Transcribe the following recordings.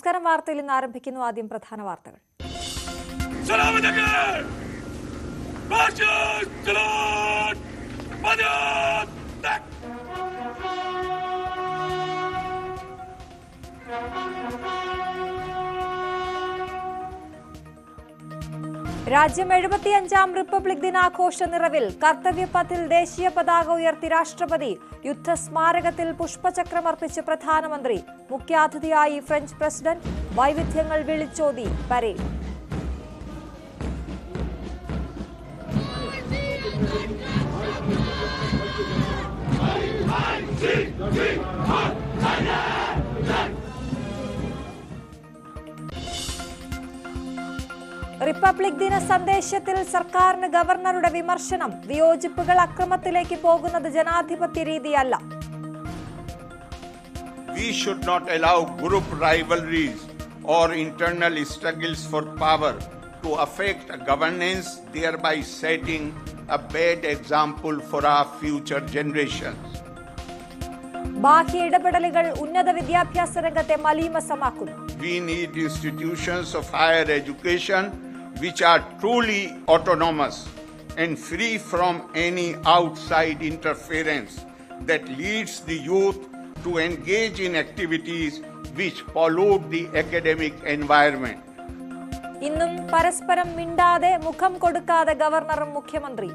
നമസ്കാരം. വാർത്തയിൽ നിന്ന് ആരംഭിക്കുന്നു. ആദ്യം പ്രധാന വാർത്തകൾ. രാജ്യം 75ാം റിപ്പബ്ലിക് ദിനാഘോഷ നിറവിൽ. കർത്തവ്യപഥിൽ ദേശീയ പതാക ഉയർത്തി രാഷ്ട്രപതി. യുദ്ധസ്മാരകത്തിൽ പുഷ്പചക്രമർപ്പിച്ച് പ്രധാനമന്ത്രി. മുഖ്യാതിഥിയായി ഫ്രഞ്ച് പ്രസിഡന്റ്. വൈവിധ്യങ്ങൾ വിളിച്ചോതി പരേഡ്. റിപ്പബ്ലിക് ദിന സന്ദേശത്തിൽ സർക്കാരിന് ഗവർണറുടെ വിമർശനം. വിയോജിപ്പുകൾ അക്രമത്തിലേക്ക് പോകുന്നത് ജനാധിപത്യ രീതിയല്ല. We should not allow group rivalries or internal struggles for power to affect governance, thereby setting a bad example for our future generations. ബാഹ്യ ഇടപെടലുകൾ ഉന്നത വിദ്യാഭ്യാസ രംഗത്തെ മലീമസമാക്കുന്നു. We need institutions of higher education which are truly autonomous and free from any outside interference that leads the youth to engage in activities which pollute the academic environment. ഇന്നും പരസ്പരം മിണ്ടാതെ മുഖം കൊടുക്കാതെ ഗവർണറും മുഖ്യമന്ത്രി.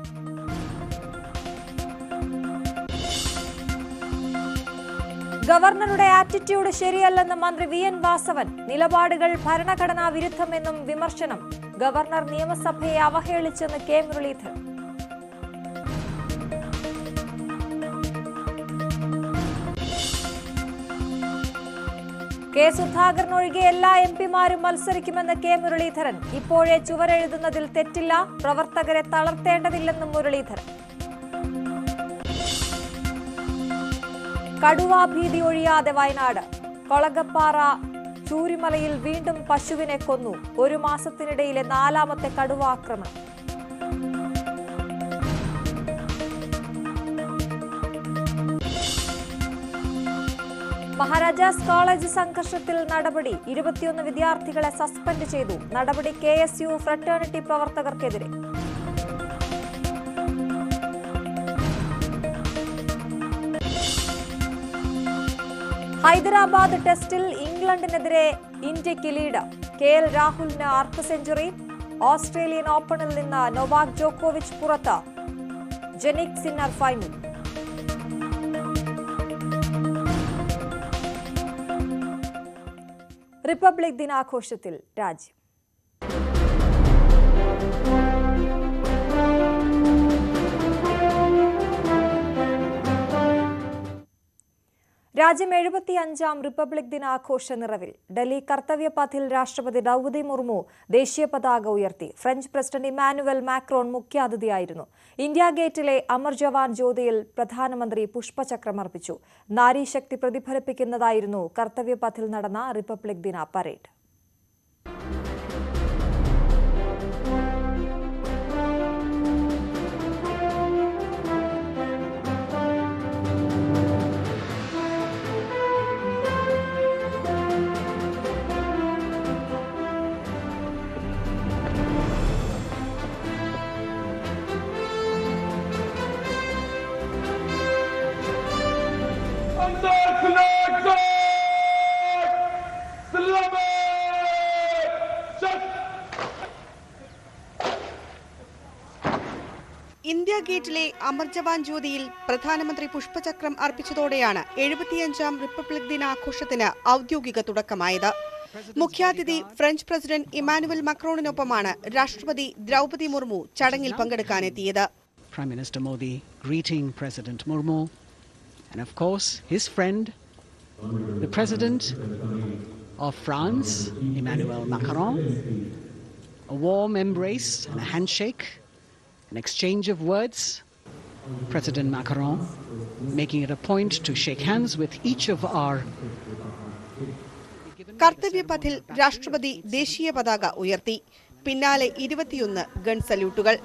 ഗവർണറുടെ ആറ്റിറ്റ്യൂഡ് ശരിയല്ലെന്ന് മന്ത്രി വി.എൻ. വാസവൻ. നിലപാടുകൾ ഭരണഘടനാ വിരുദ്ധമെന്നും വിമർശനം. ഗവർണർ നിയമസഭയെ അവഹേളിച്ചെന്ന് കെ. മുരളീധരൻ. കെ. സുധാകരൻ ഒഴികെ എല്ലാ എംപിമാരും മത്സരിക്കുമെന്ന് കെ. മുരളീധരൻ. ഇപ്പോഴേ ചുവരെഴുതുന്നതിൽ തെറ്റില്ല. പ്രവർത്തകരെ തളർത്തേണ്ടതില്ലെന്നും മുരളീധരൻ. കടുവാഭീതി ഒഴിയാതെ വയനാട്. കൊളഗപ്പാറ ചൂരിമലയിൽ വീണ്ടും പശുവിനെ കൊന്നു. ഒരു മാസത്തിനിടയിലെ 4ാമത്തെ കടുവാക്രമണം. മഹാരാജാസ് കോളേജ് സംഘർഷത്തിൽ നടപടി. 21 വിദ്യാർത്ഥികളെ സസ്പെൻഡ് ചെയ്തു. നടപടി KSU ഫ്രട്ടേണിറ്റി പ്രവർത്തകർക്കെതിരെ. ഹൈദരാബാദ് ടെസ്റ്റിൽ ഇംഗ്ലണ്ടിനെതിരെ ഇന്ത്യക്ക് ലീഡ്. KL രാഹുലിന് അർദ്ധ സെഞ്ചുറി. ഓസ്ട്രേലിയൻ ഓപ്പണിൽ നിന്ന് നൊവാക് ജോക്കോവിച്ച് പുറത്ത്. ജെനിക് സിന്നർ ഫൈനൽ. റിപ്പബ്ലിക് ദിനാഘോഷത്തിൽ രാജ്യം. രാജ്യം 75ാം റിപ്പബ്ലിക് ദിനാഘോഷ നിറവിൽ. ഡൽഹി കർത്തവ്യപഥിൽ രാഷ്ട്രപതി ദ്രൗപദി മുർമു ദേശീയ പതാക ഉയർത്തി. ഫ്രഞ്ച് പ്രസിഡന്റ് ഇമ്മാനുവൽ മാക്രോൺ മുഖ്യാതിഥിയായിരുന്നു. ഇന്ത്യ ഗേറ്റിലെ അമർ ജവാൻ ജ്യോതിയിൽ പ്രധാനമന്ത്രി പുഷ്പചക്രമർപ്പിച്ചു. നാരീശക്തി പ്രതിഫലിപ്പിക്കുന്നതായിരുന്നു കർത്തവ്യപഥിൽ നടന്ന റിപ്പബ്ലിക് ദിന പരേഡ്. ഇന്ത്യ ഗേറ്റിലെ അമർ ജവാൻ ജ്യോതിയിൽ പ്രധാനമന്ത്രി പുഷ്പചക്രം അർപ്പിച്ചതോടെയാണ് 75ാം റിപ്പബ്ലിക് ദിനാഘോഷത്തിന് ഔദ്യോഗിക തുടക്കമായത്. മുഖ്യാതിഥി ഫ്രഞ്ച് പ്രസിഡന്റ് ഇമ്മാനുവൽ മാക്രോണിനൊപ്പമാണ് രാഷ്ട്രപതി ദ്രൗപദി മുർമു ചടങ്ങിൽ പങ്കെടുക്കാനെത്തിയത്. Prime Minister Modi greeting President Murmu and of course his friend, the President of France, Emmanuel Macron. A warm embrace and a handshake, an exchange of words. President Macron making it a point to shake hands with each of our. കർത്തവ്യപഥിൽ രാഷ്ട്രപതി ദേശീയ പതാക ഉയർത്തി. പിന്നാലെ 21 gun സല്യൂട്ടുകൾ.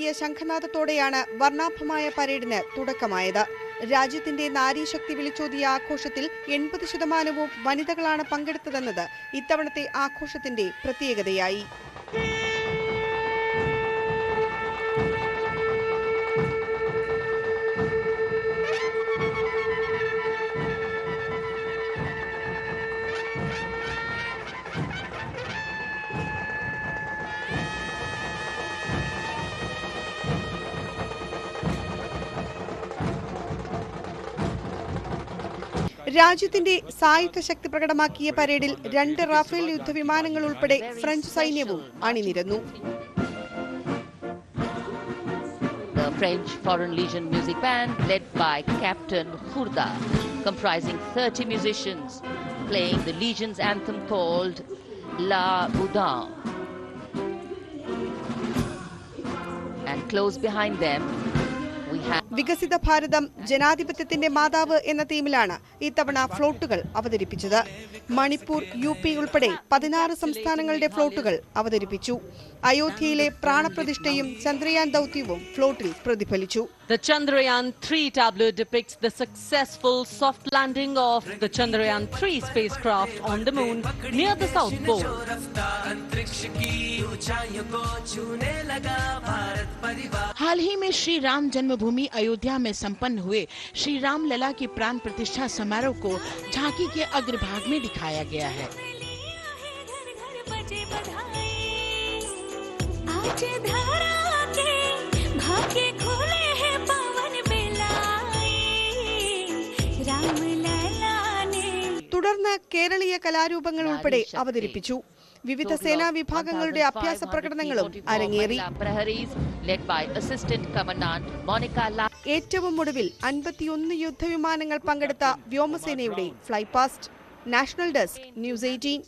നടത്തിയ ശംഖനാദത്തോടെയാണ് വർണ്ണാഭമായ പരേഡിന് തുടക്കമായത്. രാജ്യത്തിന്റെ നാരീശക്തി വിളിച്ചോതിയ ആഘോഷത്തിൽ 80% വനിതകളാണ് പങ്കെടുത്തതെന്നത് ഇത്തവണത്തെ ആഘോഷത്തിന്റെ പ്രത്യേകതയായി. രാജ്യത്തിന്റെ സായുധ ശക്തി പ്രകടമാക്കിയ പരേഡിൽ 2 റാഫേൽ യുദ്ധവിമാനങ്ങൾ ഉൾപ്പെടെ ഫ്രഞ്ച് സൈന്യവും അണിനിരന്നു. The French Foreign Legion Music Band, led by Captain Khourda, comprising 30 musicians, playing the Legion's anthem called La Boudin. And close behind them, we have വികസിത ഭാരതം ജനാധിപത്യത്തിന്റെ മാതാവ് എന്ന തീമിലാണ് ഇത്തവണ ഫ്ലോട്ടുകൾ അവതരിപ്പിച്ചത്. മണിപ്പൂർ, UP ഉൾപ്പെടെ 16 സംസ്ഥാനങ്ങളുടെ ഫ്ലോട്ടുകൾ അവതരിപ്പിച്ചു. അയോധ്യയിലെ പ്രാണപ്രതിഷ്ഠയും Chandrayaan ദൗത്യവും ഫ്ലോട്ടിൽ പ്രതിഫലിച്ചു. The Chandrayaan-3 tableau depicts the successful soft landing of the Chandrayaan-3 spacecraft on the moon near the South Pole. हाल ही में श्री राम जन्मभूमि अयोध्या में संपन्न हुए श्री राम लला की प्राण प्रतिष्ठा समारोह को झांकी के अग्रभाग में दिखाया गया है. തുടർന്ന് കേരളീയ കലാരൂപങ്ങൾ ഉൾപ്പെടെ അവതരിപ്പിച്ചു. വിവിധ സേനാ വിഭാഗങ്ങളുടെ അഭ്യാസ പ്രകടനങ്ങളും അരങ്ങേറി. ഏറ്റവും ഒടുവിൽ 51 യുദ്ധവിമാനങ്ങൾ പങ്കെടുത്ത വ്യോമസേനയുടെ ഫ്ലൈപാസ്റ്റ്. National desk, news 18.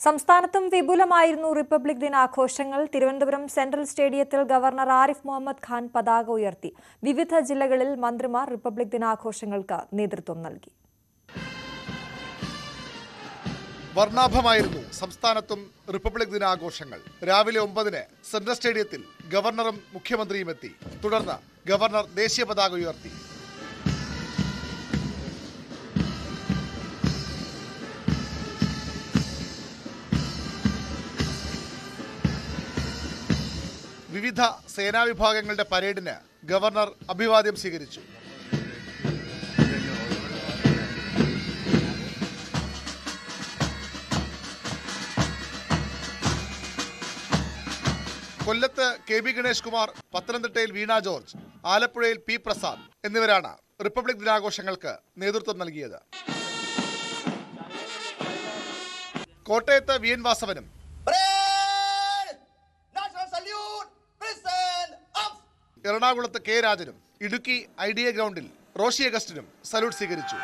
സംസ്ഥാനത്തും വിപുലമായിരുന്നു റിപ്പബ്ലിക് ദിനാഘോഷങ്ങൾ. തിരുവനന്തപുരം സെൻട്രൽ സ്റ്റേഡിയത്തിൽ ഗവർണർ ആരിഫ് മുഹമ്മദ് ഖാൻ പതാക ഉയർത്തി. വിവിധ ജില്ലകളിൽ മന്ത്രിമാർ റിപ്പബ്ലിക് ദിനാഘോഷങ്ങൾക്ക് നേതൃത്വം നൽകി. വർണ്ണാഭമായിരുന്നു സംസ്ഥാനത്തും റിപ്പബ്ലിക് ദിനാഘോഷങ്ങൾ. രാവിലെ 9-ന് സെൻട്രൽ സ്റ്റേഡിയത്തിൽ ഗവർണറും മുഖ്യമന്ത്രിയും എത്തി. തുടർന്ന് ഗവർണർ ദേശീയ പതാക ഉയർത്തി. വിവിധ സേനാ വിഭാഗങ്ങളുടെ പരേഡിന് ഗവർണർ അഭിവാദ്യം സ്വീകരിച്ചു. കൊല്ലത്ത് KB ഗണേഷ് കുമാർ, പത്തനംതിട്ടയിൽ വീണ ജോർജ്, ആലപ്പുഴയിൽ P പ്രസാദ് എന്നിവരാണ് റിപ്പബ്ലിക് ദിനാഘോഷങ്ങൾക്ക് നേതൃത്വം നൽകിയത്. കോട്ടയത്ത് VN വാസവനും എറണാകുളത്ത് K രാജനും ഇടുക്കി IDA ഗ്രൗണ്ടിൽ റോഷി അഗസ്റ്റിനും സല്യൂട്ട് സ്വീകരിച്ചു.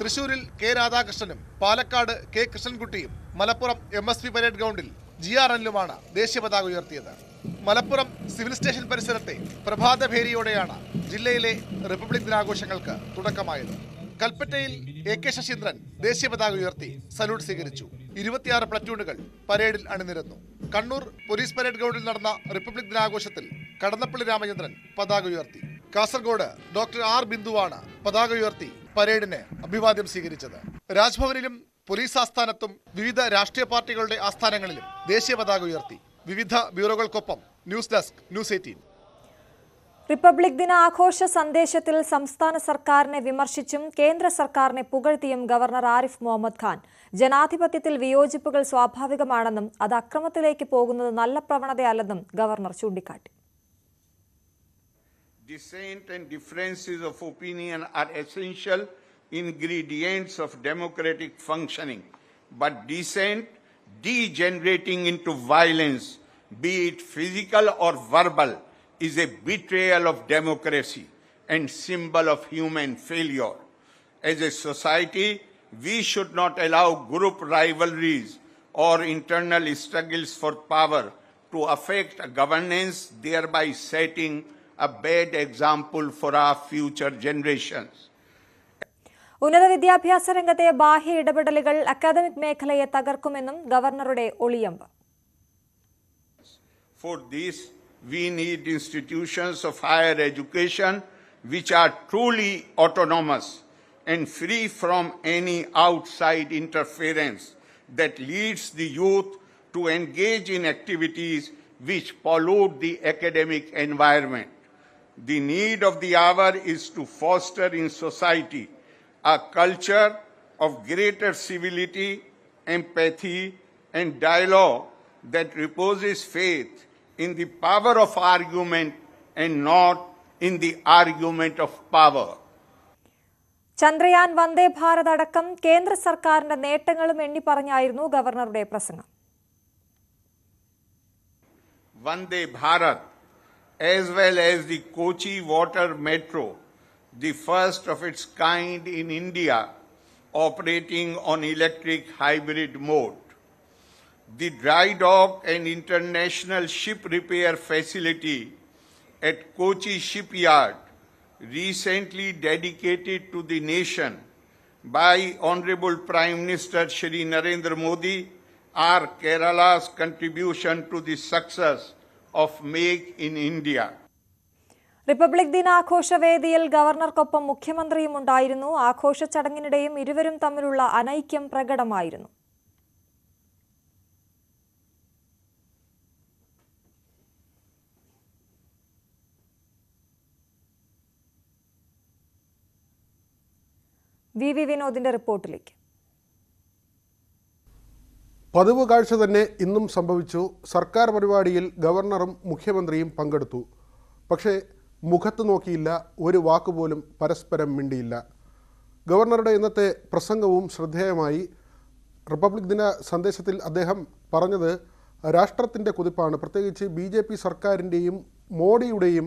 തൃശൂരിൽ K രാധാകൃഷ്ണനും പാലക്കാട് K കൃഷ്ണൻകുട്ടിയും മലപ്പുറം MSP പരേഡ് ഗ്രൗണ്ടിൽ GRNലുമാണ് ദേശീയ പതാക ഉയർത്തിയത്. മലപ്പുറം സിവിൽ സ്റ്റേഷൻ പരിസരത്തെ പ്രഭാതഭേരിയോടെയാണ് ജില്ലയിലെ റിപ്പബ്ലിക് ദിനാഘോഷങ്ങൾക്ക് തുടക്കമായത്. കൽപ്പറ്റയിൽ AK ശശീന്ദ്രൻ ദേശീയ പതാക ഉയർത്തി സല്യൂട്ട് സ്വീകരിച്ചു. 26 പ്ലറ്റൂണുകൾ പരേഡിൽ അണിനിരന്നു. കണ്ണൂർ പോലീസ് പരേഡ് ഗ്രൗണ്ടിൽ നടന്ന റിപ്പബ്ലിക് ദിനാഘോഷത്തിൽ കടന്നപ്പള്ളി രാമചന്ദ്രൻ പതാക ഉയർത്തി. കാസർഗോഡ് ഡോക്ടർ R ബിന്ദുവാണ് പതാക ഉയർത്തി പരേഡിന് അഭിവാദ്യം സ്വീകരിച്ചത്. രാജ്ഭവനിലും പോലീസ് ആസ്ഥാനത്തും വിവിധ രാഷ്ട്രീയ പാർട്ടികളുടെ ആസ്ഥാനങ്ങളിലും ദേശീയ പതാക ഉയർത്തി. വിവിധ ബ്യൂറോകൾക്കൊപ്പം ന്യൂസ് ഡെസ്ക്, ന്യൂസ് 18. റിപ്പബ്ലിക് ദിന ആഘോഷ സന്ദേശത്തിൽ സംസ്ഥാന സർക്കാരിനെ വിമർശിച്ചും കേന്ദ്ര സർക്കാരിനെ പുകഴ്ത്തിയും ഗവർണർ ആരിഫ് മുഹമ്മദ് ഖാൻ ജനാധിപത്യത്തിൽ വിയോജിപ്പുകൾ സ്വാഭാവികമാണെന്നും അത് അക്രമത്തിലേക്ക് പോകുന്നത് നല്ല പ്രവണതയല്ലെന്നും ഗവർണർ ചൂണ്ടിക്കാട്ടി. Dissent and differences of opinion are essential ingredients of democratic functioning, but dissent degenerating into violence, be it physical or verbal, is a betrayal of democracy and symbol of human failure. As a society, we should not allow group rivalries or internal struggles for power to affect governance, thereby setting a bad example for our future generations. ഉന്നത വിദ്യാഭ്യാസ രംഗത്തെ ബാഹ്യ ഇടപെടലുകൾ academic മേഖലയെ തകർക്കുമെന്നും ഗവർണറുടെ ഒളിയമ്പ്. For this, we need institutions of higher education which are truly autonomous and free from any outside interference that leads the youth to engage in activities which pollute the academic environment. The need of the hour is to foster in society a culture of greater civility, empathy, and dialogue that reposes faith in the power of argument and not in the argument of power. Chandrayaan, Vande Bharat അടക്കം കേന്ദ്ര സർക്കാരിന്റെ നേട്ടങ്ങളും എണ്ണി പറഞ്ഞായിരുന്നു ഗവർണറുടെ പ്രസംഗം. Vande Bharat, as well as the Kochi Water Metro, the first of its kind in India, operating on electric hybrid mode. The dry dock and international ship repair facility at Kochi Shipyard, recently dedicated to the nation by Honorable Prime Minister Shri Narendra Modi, are Kerala's contribution to the success of Make in India. Republic ദിനാഘോഷവേദിയിൽ ഗവർണർക്കൊപ്പം മുഖ്യമന്ത്രിയും ഉണ്ടായിരുന്നു. ആഘോഷ ചടങ്ങിനിടെയും ഇരുവരും തമ്മിലുള്ള അനൈക്യം പ്രകടമായിരുന്നു. V വിനോദിന്റെ റിപ്പോർട്ടിലേക്ക്. പതിവ് കാഴ്ച തന്നെ ഇന്നും സംഭവിച്ചു. സർക്കാർ പരിപാടിയിൽ ഗവർണറും മുഖ്യമന്ത്രിയും പങ്കെടുത്തു. പക്ഷേ മുഖത്ത് നോക്കിയില്ല, ഒരു വാക്കുപോലും പരസ്പരം മിണ്ടിയില്ല. ഗവർണറുടെ ഇന്നത്തെ പ്രസംഗവും ശ്രദ്ധേയമായി. റിപ്പബ്ലിക് ദിന സന്ദേശത്തിൽ അദ്ദേഹം പറഞ്ഞത് രാഷ്ട്രത്തിൻ്റെ കുതിപ്പാണ്, പ്രത്യേകിച്ച് BJP സർക്കാരിൻ്റെയും മോഡിയുടെയും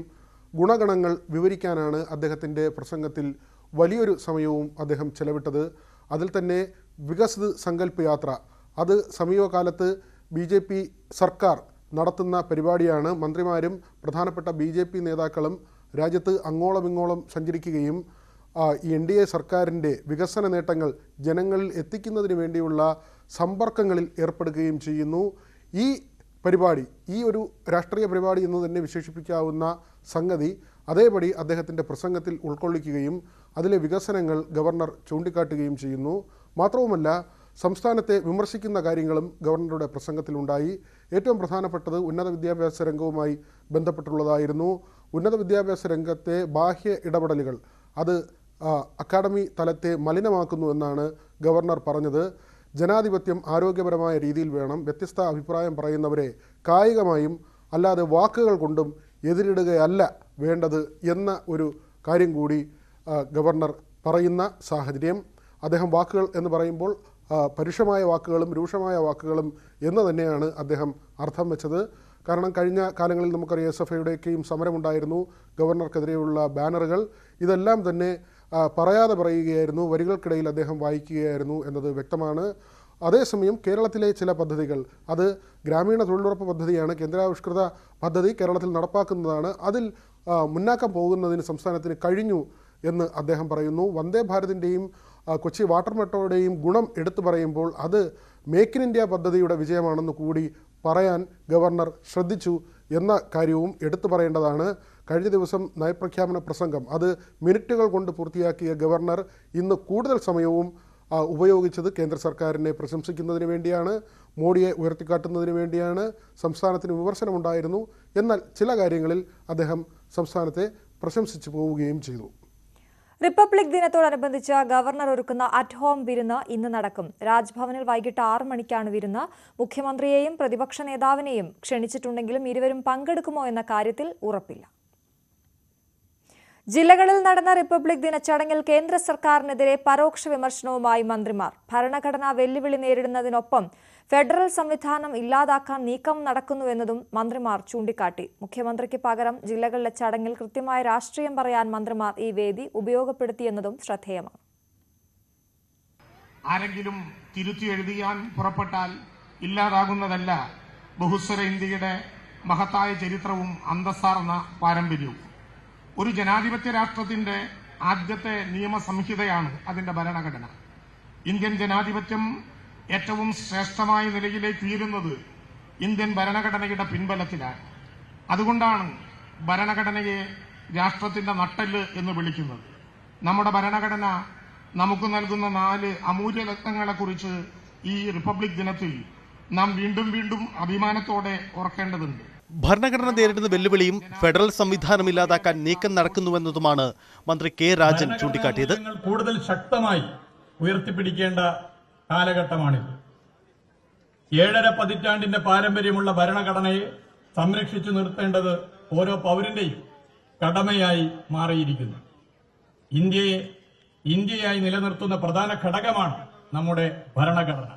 ഗുണഗണങ്ങൾ വിവരിക്കാനാണ് അദ്ദേഹത്തിൻ്റെ പ്രസംഗത്തിൽ വലിയൊരു സമയവും അദ്ദേഹം ചെലവിട്ടത്. അതിൽ തന്നെ വികസിത് സങ്കല്പ് യാത്ര, അത് സമീപകാലത്ത് BJP സർക്കാർ നടത്തുന്ന പരിപാടിയാണ്. മന്ത്രിമാരും പ്രധാനപ്പെട്ട BJP നേതാക്കളും രാജ്യത്ത് അങ്ങോളം ഇങ്ങോളം സഞ്ചരിക്കുകയും ഈ NDA സർക്കാരിൻ്റെ വികസന നേട്ടങ്ങൾ ജനങ്ങളിൽ എത്തിക്കുന്നതിന് വേണ്ടിയുള്ള സമ്പർക്കങ്ങളിൽ ഏർപ്പെടുകയും ചെയ്യുന്നു. ഈ പരിപാടി, ഈ ഒരു രാഷ്ട്രീയ പരിപാടി എന്ന് തന്നെ വിശേഷിപ്പിക്കാവുന്ന സംഗതി അതേപടി അദ്ദേഹത്തിൻ്റെ പ്രസംഗത്തിൽ ഉൾക്കൊള്ളിക്കുകയും അതിലെ വികസനങ്ങൾ ഗവർണർ ചൂണ്ടിക്കാട്ടുകയും ചെയ്യുന്നു. മാത്രവുമല്ല, സംസ്ഥാനത്തെ വിമർശിക്കുന്ന കാര്യങ്ങളും ഗവർണറുടെ പ്രസംഗത്തിലുണ്ടായി. ഏറ്റവും പ്രധാനപ്പെട്ടത് ഉന്നത വിദ്യാഭ്യാസ രംഗവുമായി ബന്ധപ്പെട്ടുള്ളതായിരുന്നു. ഉന്നത വിദ്യാഭ്യാസ രംഗത്തെ ബാഹ്യ ഇടപെടലുകൾ അത് അക്കാഡമി തലത്തെ മലിനമാക്കുന്നു എന്നാണ് ഗവർണർ പറഞ്ഞത്. ജനാധിപത്യം ആരോഗ്യപരമായ രീതിയിൽ വേണം. വ്യത്യസ്ത അഭിപ്രായം പറയുന്നവരെ കായികമായും അല്ലാതെ വാക്കുകൾ കൊണ്ടും എതിരിടുകയല്ല വേണ്ടത് എന്ന ഒരു കാര്യം കൂടി ഗവർണർ പറയുന്ന സാഹചര്യം. അദ്ദേഹം വാക്കുകൾ എന്ന് പറയുമ്പോൾ പരുഷമായ വാക്കുകളും രൂക്ഷമായ വാക്കുകളും എന്ന് തന്നെയാണ് അദ്ദേഹം അർത്ഥം വെച്ചത്. കാരണം കഴിഞ്ഞ കാലങ്ങളിൽ നമുക്കറിയാം SFIയുടെയൊക്കെയും സമരമുണ്ടായിരുന്നു, ഗവർണർക്കെതിരെയുള്ള ബാനറുകൾ. ഇതെല്ലാം തന്നെ പറയാതെ പറയുകയായിരുന്നു, വരികൾക്കിടയിൽ അദ്ദേഹം വായിക്കുകയായിരുന്നു എന്നത് വ്യക്തമാണ്. അതേസമയം കേരളത്തിലെ ചില പദ്ധതികൾ, അത് ഗ്രാമീണ തൊഴിലുറപ്പ് പദ്ധതിയാണ്, കേന്ദ്രാവിഷ്കൃത പദ്ധതി കേരളത്തിൽ നടപ്പാക്കുന്നതാണ്. അതിൽ മുന്നാക്കം പോകുന്നതിന് സംസ്ഥാനത്തിന് കഴിഞ്ഞു എന്ന് അദ്ദേഹം പറയുന്നു. വന്ദേ ഭാരതിൻ്റെയും കൊച്ചി വാട്ടർ മെട്രോയുടെയും ഗുണം എടുത്തു പറയുമ്പോൾ അത് മേക്ക് ഇൻ ഇന്ത്യ പദ്ധതിയുടെ വിജയമാണെന്ന് കൂടി പറയാൻ ഗവർണർ ശ്രദ്ധിച്ചു എന്ന കാര്യവും എടുത്തു പറയേണ്ടതാണ്. കഴിഞ്ഞ ദിവസം നയപ്രഖ്യാപന പ്രസംഗം അത് മിനിറ്റുകൾ കൊണ്ട് പൂർത്തിയാക്കിയ ഗവർണർ ഇന്ന് കൂടുതൽ സമയവും ഉപയോഗിച്ചത് കേന്ദ്ര സർക്കാരിനെ പ്രശംസിക്കുന്നതിന് വേണ്ടിയാണ്, മോഡിയെ ഉയർത്തിക്കാട്ടുന്നതിന് വേണ്ടിയാണ്. സംസ്ഥാനത്തിന് വിമർശനമുണ്ടായിരുന്നു, എന്നാൽ ചില കാര്യങ്ങളിൽ അദ്ദേഹം സംസ്ഥാനത്തെ പ്രശംസിച്ചു പോവുകയും ചെയ്തു. റിപ്പബ്ലിക് ദിനത്തോടനുബന്ധിച്ച് ഗവർണർ ഒരുക്കുന്ന അറ്റ് ഹോം വിരുന്ന് ഇന്ന് നടക്കും. രാജ്ഭവനിൽ വൈകിട്ട് 6 മണിക്കാണ് വിരുന്ന്. മുഖ്യമന്ത്രിയെയും പ്രതിപക്ഷ നേതാവിനെയും ക്ഷണിച്ചിട്ടുണ്ടെങ്കിലും ഇരുവരും പങ്കെടുക്കുമോ എന്ന കാര്യത്തിൽ ഉറപ്പില്ല. ജില്ലകളിൽ നടന്ന റിപ്പബ്ലിക് ദിന ചടങ്ങിൽ കേന്ദ്ര സർക്കാരിനെതിരെ പരോക്ഷ വിമർശനവുമായി മന്ത്രിമാർ. ഭരണഘടനാ വെല്ലുവിളി നേരിടുന്നതിനൊപ്പം ഫെഡറൽ സംവിധാനം ഇല്ലാതാക്കാൻ നീക്കം നടക്കുന്നുവെന്നതും മന്ത്രിമാർ ചൂണ്ടിക്കാട്ടി. മുഖ്യമന്ത്രിക്ക് പകരം ജില്ലകളിലെ ചടങ്ങിൽ കൃത്യമായ രാഷ്ട്രീയം പറയാൻ മന്ത്രിമാർ ഈ വേദി ഉപയോഗപ്പെടുത്തിയെന്നതും ശ്രദ്ധേയമാണ്. ആരെങ്കിലും തിരുത്തി എഴുതിയാൻ പുറപ്പെട്ടാൽ ഇല്ലാതാകുന്നതല്ല ബഹുസ്വര ഇന്ത്യയുടെ മഹത്തായ ചരിത്രവും അന്തസ്സാർന്ന പാരമ്പര്യവും. ഒരു ജനാധിപത്യ രാഷ്ട്രത്തിന്റെ ആദ്യത്തെ നിയമസംഹിതയാണ് അതിന്റെ ഭരണഘടന. ഇന്ത്യൻ ജനാധിപത്യം ഏറ്റവും ശ്രേഷ്ഠമായ നിലയിലേക്ക് ഉയരുന്നത് ഇന്ത്യൻ ഭരണഘടനയുടെ പിൻബലത്തിലാണ്. അതുകൊണ്ടാണ് ഭരണഘടനയെ രാഷ്ട്രത്തിന്റെ നട്ടെല്ല് എന്ന് വിളിക്കുന്നത്. നമ്മുടെ ഭരണഘടന നമുക്ക് നൽകുന്ന 4 അമൂല്യരത്നങ്ങളെക്കുറിച്ച് ഈ റിപ്പബ്ലിക് ദിനത്തിൽ നാം വീണ്ടും വീണ്ടും അഭിമാനത്തോടെ ഓർക്കേണ്ടതുണ്ട്. ഭരണഘടന നേരിടുന്ന വെല്ലുവിളിയും ഫെഡറൽ സംവിധാനം ഇല്ലാതാക്കാൻ നീക്കം നടക്കുന്നുവെന്നതുമാണ് മന്ത്രി കെ രാജൻ ചൂണ്ടിക്കാട്ടിയത്. കൂടുതൽ ശക്തമായി ഉയർത്തിപ്പിടിക്കേണ്ട കാലഘട്ടമാണിത്. 7.5 പതിറ്റാണ്ടിന്റെ പാരമ്പര്യമുള്ള ഭരണഘടനയെ സംരക്ഷിച്ചു നിർത്തേണ്ടത് ഓരോ പൗരന്റെയും കടമയായി മാറിയിരിക്കുന്നു. ഇന്ത്യയെ ഇന്ത്യയായി നിലനിർത്തുന്ന പ്രധാന ഘടകമാണ് നമ്മുടെ ഭരണഘടന.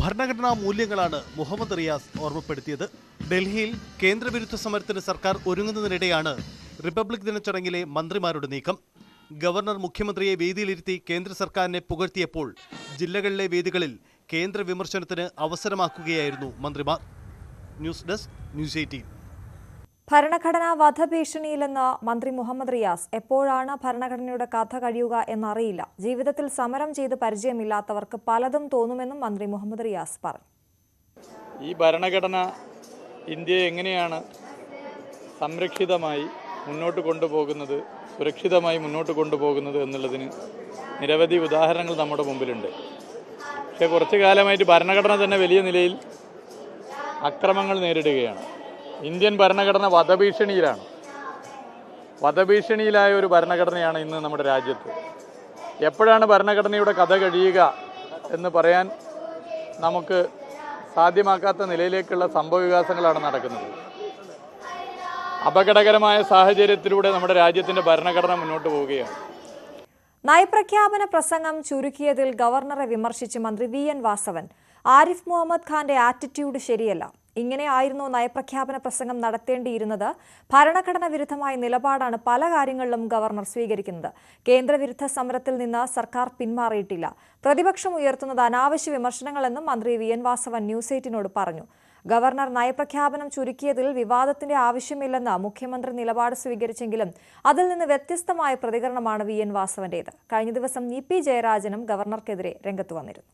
ഭരണഘടനാ മൂല്യങ്ങളാണ് മുഹമ്മദ് റിയാസ് ഓർമ്മപ്പെടുത്തിയത്. ഡൽഹിയിൽ കേന്ദ്രവിരുദ്ധ സമരത്തിന് സർക്കാർ ഒരുങ്ങുന്നതിനിടെയാണ് റിപ്പബ്ലിക് ദിന ചടങ്ങിലെ മന്ത്രിമാരുടെ നീക്കം. ഗവർണർ മുഖ്യമന്ത്രിയെ വേദിയിലിരുത്തി കേന്ദ്ര സർക്കാരിനെ പുകഴ്ത്തിയപ്പോൾ ജില്ലകളിലെ വേദികളിൽ കേന്ദ്ര വിമർശനത്തിന് അവസരമാക്കുകയായിരുന്നു മന്ത്രിമാർ. News desk, news 18. ഭരണഘടനാ വധഭീഷണിയിലെന്ന് മന്ത്രി മുഹമ്മദ് റിയാസ്. എപ്പോഴാണ് ഭരണഘടനയുടെ കഥ കഴിയുക എന്നറിയില്ല. ജീവിതത്തിൽ സമരം ചെയ്ത് പരിചയമില്ലാത്തവർക്ക് പലതും തോന്നുമെന്നും മന്ത്രി മുഹമ്മദ് റിയാസ് പറഞ്ഞു. ഈ ഭരണഘടന ഇന്ത്യയെ എങ്ങനെയാണ് സംരക്ഷിതമായി മുന്നോട്ട് കൊണ്ടുപോകുന്നത്, സുരക്ഷിതമായി മുന്നോട്ട് കൊണ്ടുപോകുന്നത് എന്നുള്ളതിന് നിരവധി ഉദാഹരണങ്ങൾ നമ്മുടെ മുമ്പിലുണ്ട്. പക്ഷേ കുറച്ചു കാലമായിട്ട് ഭരണഘടന തന്നെ വലിയ നിലയിൽ അക്രമങ്ങൾ നേരിടുകയാണ്. ഇന്ത്യൻ ഭരണഘടന വധഭീഷണിയിലാണ്. വധഭീഷണിയിലായ ഒരു ഭരണഘടനയാണ് ഇന്ന് നമ്മുടെ രാജ്യത്ത്. എപ്പോഴാണ് ഭരണഘടനയുടെ കഥ കഴിയുക എന്ന് പറയാൻ നമുക്ക് സാധ്യമാക്കാത്ത നിലയിലേക്കുള്ള സംഭവവികാസങ്ങളാണ് നടക്കുന്നത്. അപകടകരമായ സാഹചര്യത്തിലൂടെ നമ്മുടെ രാജ്യത്തിന്റെ ഭരണഘടന മുന്നോട്ട് പോവുകയാണ്. നയപ്രഖ്യാപന പ്രസംഗം ചുരുക്കിയതിൽ ഗവർണറെ വിമർശിച്ച് മന്ത്രി വി.എൻ. വാസവൻ. ആരിഫ് മുഹമ്മദ് ഖാന്റെ ആറ്റിറ്റ്യൂഡ് ശരിയല്ല. ഇങ്ങനെയായിരുന്നു നയപ്രഖ്യാപന പ്രസംഗം നടത്തേണ്ടിയിരുന്നത്. ഭരണഘടന വിരുദ്ധമായ നിലപാടാണ് പല കാര്യങ്ങളിലും ഗവർണർ സ്വീകരിക്കുന്നത്. കേന്ദ്രവിരുദ്ധ സമരത്തിൽ നിന്ന് സർക്കാർ പിന്മാറിയിട്ടില്ല. പ്രതിപക്ഷം ഉയർത്തുന്നത് അനാവശ്യ വിമർശനങ്ങളെന്നും മന്ത്രി വി.എൻ. വാസവൻ ന്യൂസ് 18നോട് പറഞ്ഞു. ഗവർണർ നയപ്രഖ്യാപനം ചുരുക്കിയതിൽ വിവാദത്തിന്റെ ആവശ്യമില്ലെന്ന് മുഖ്യമന്ത്രി നിലപാട് സ്വീകരിച്ചെങ്കിലും അതിൽ നിന്ന് വ്യത്യസ്തമായ പ്രതികരണമാണ് വി.എൻ. വാസവന്റേത്. കഴിഞ്ഞ ദിവസം ഇ.പി. ജയരാജനും ഗവർണർക്കെതിരെ രംഗത്ത് വന്നിരുന്നു.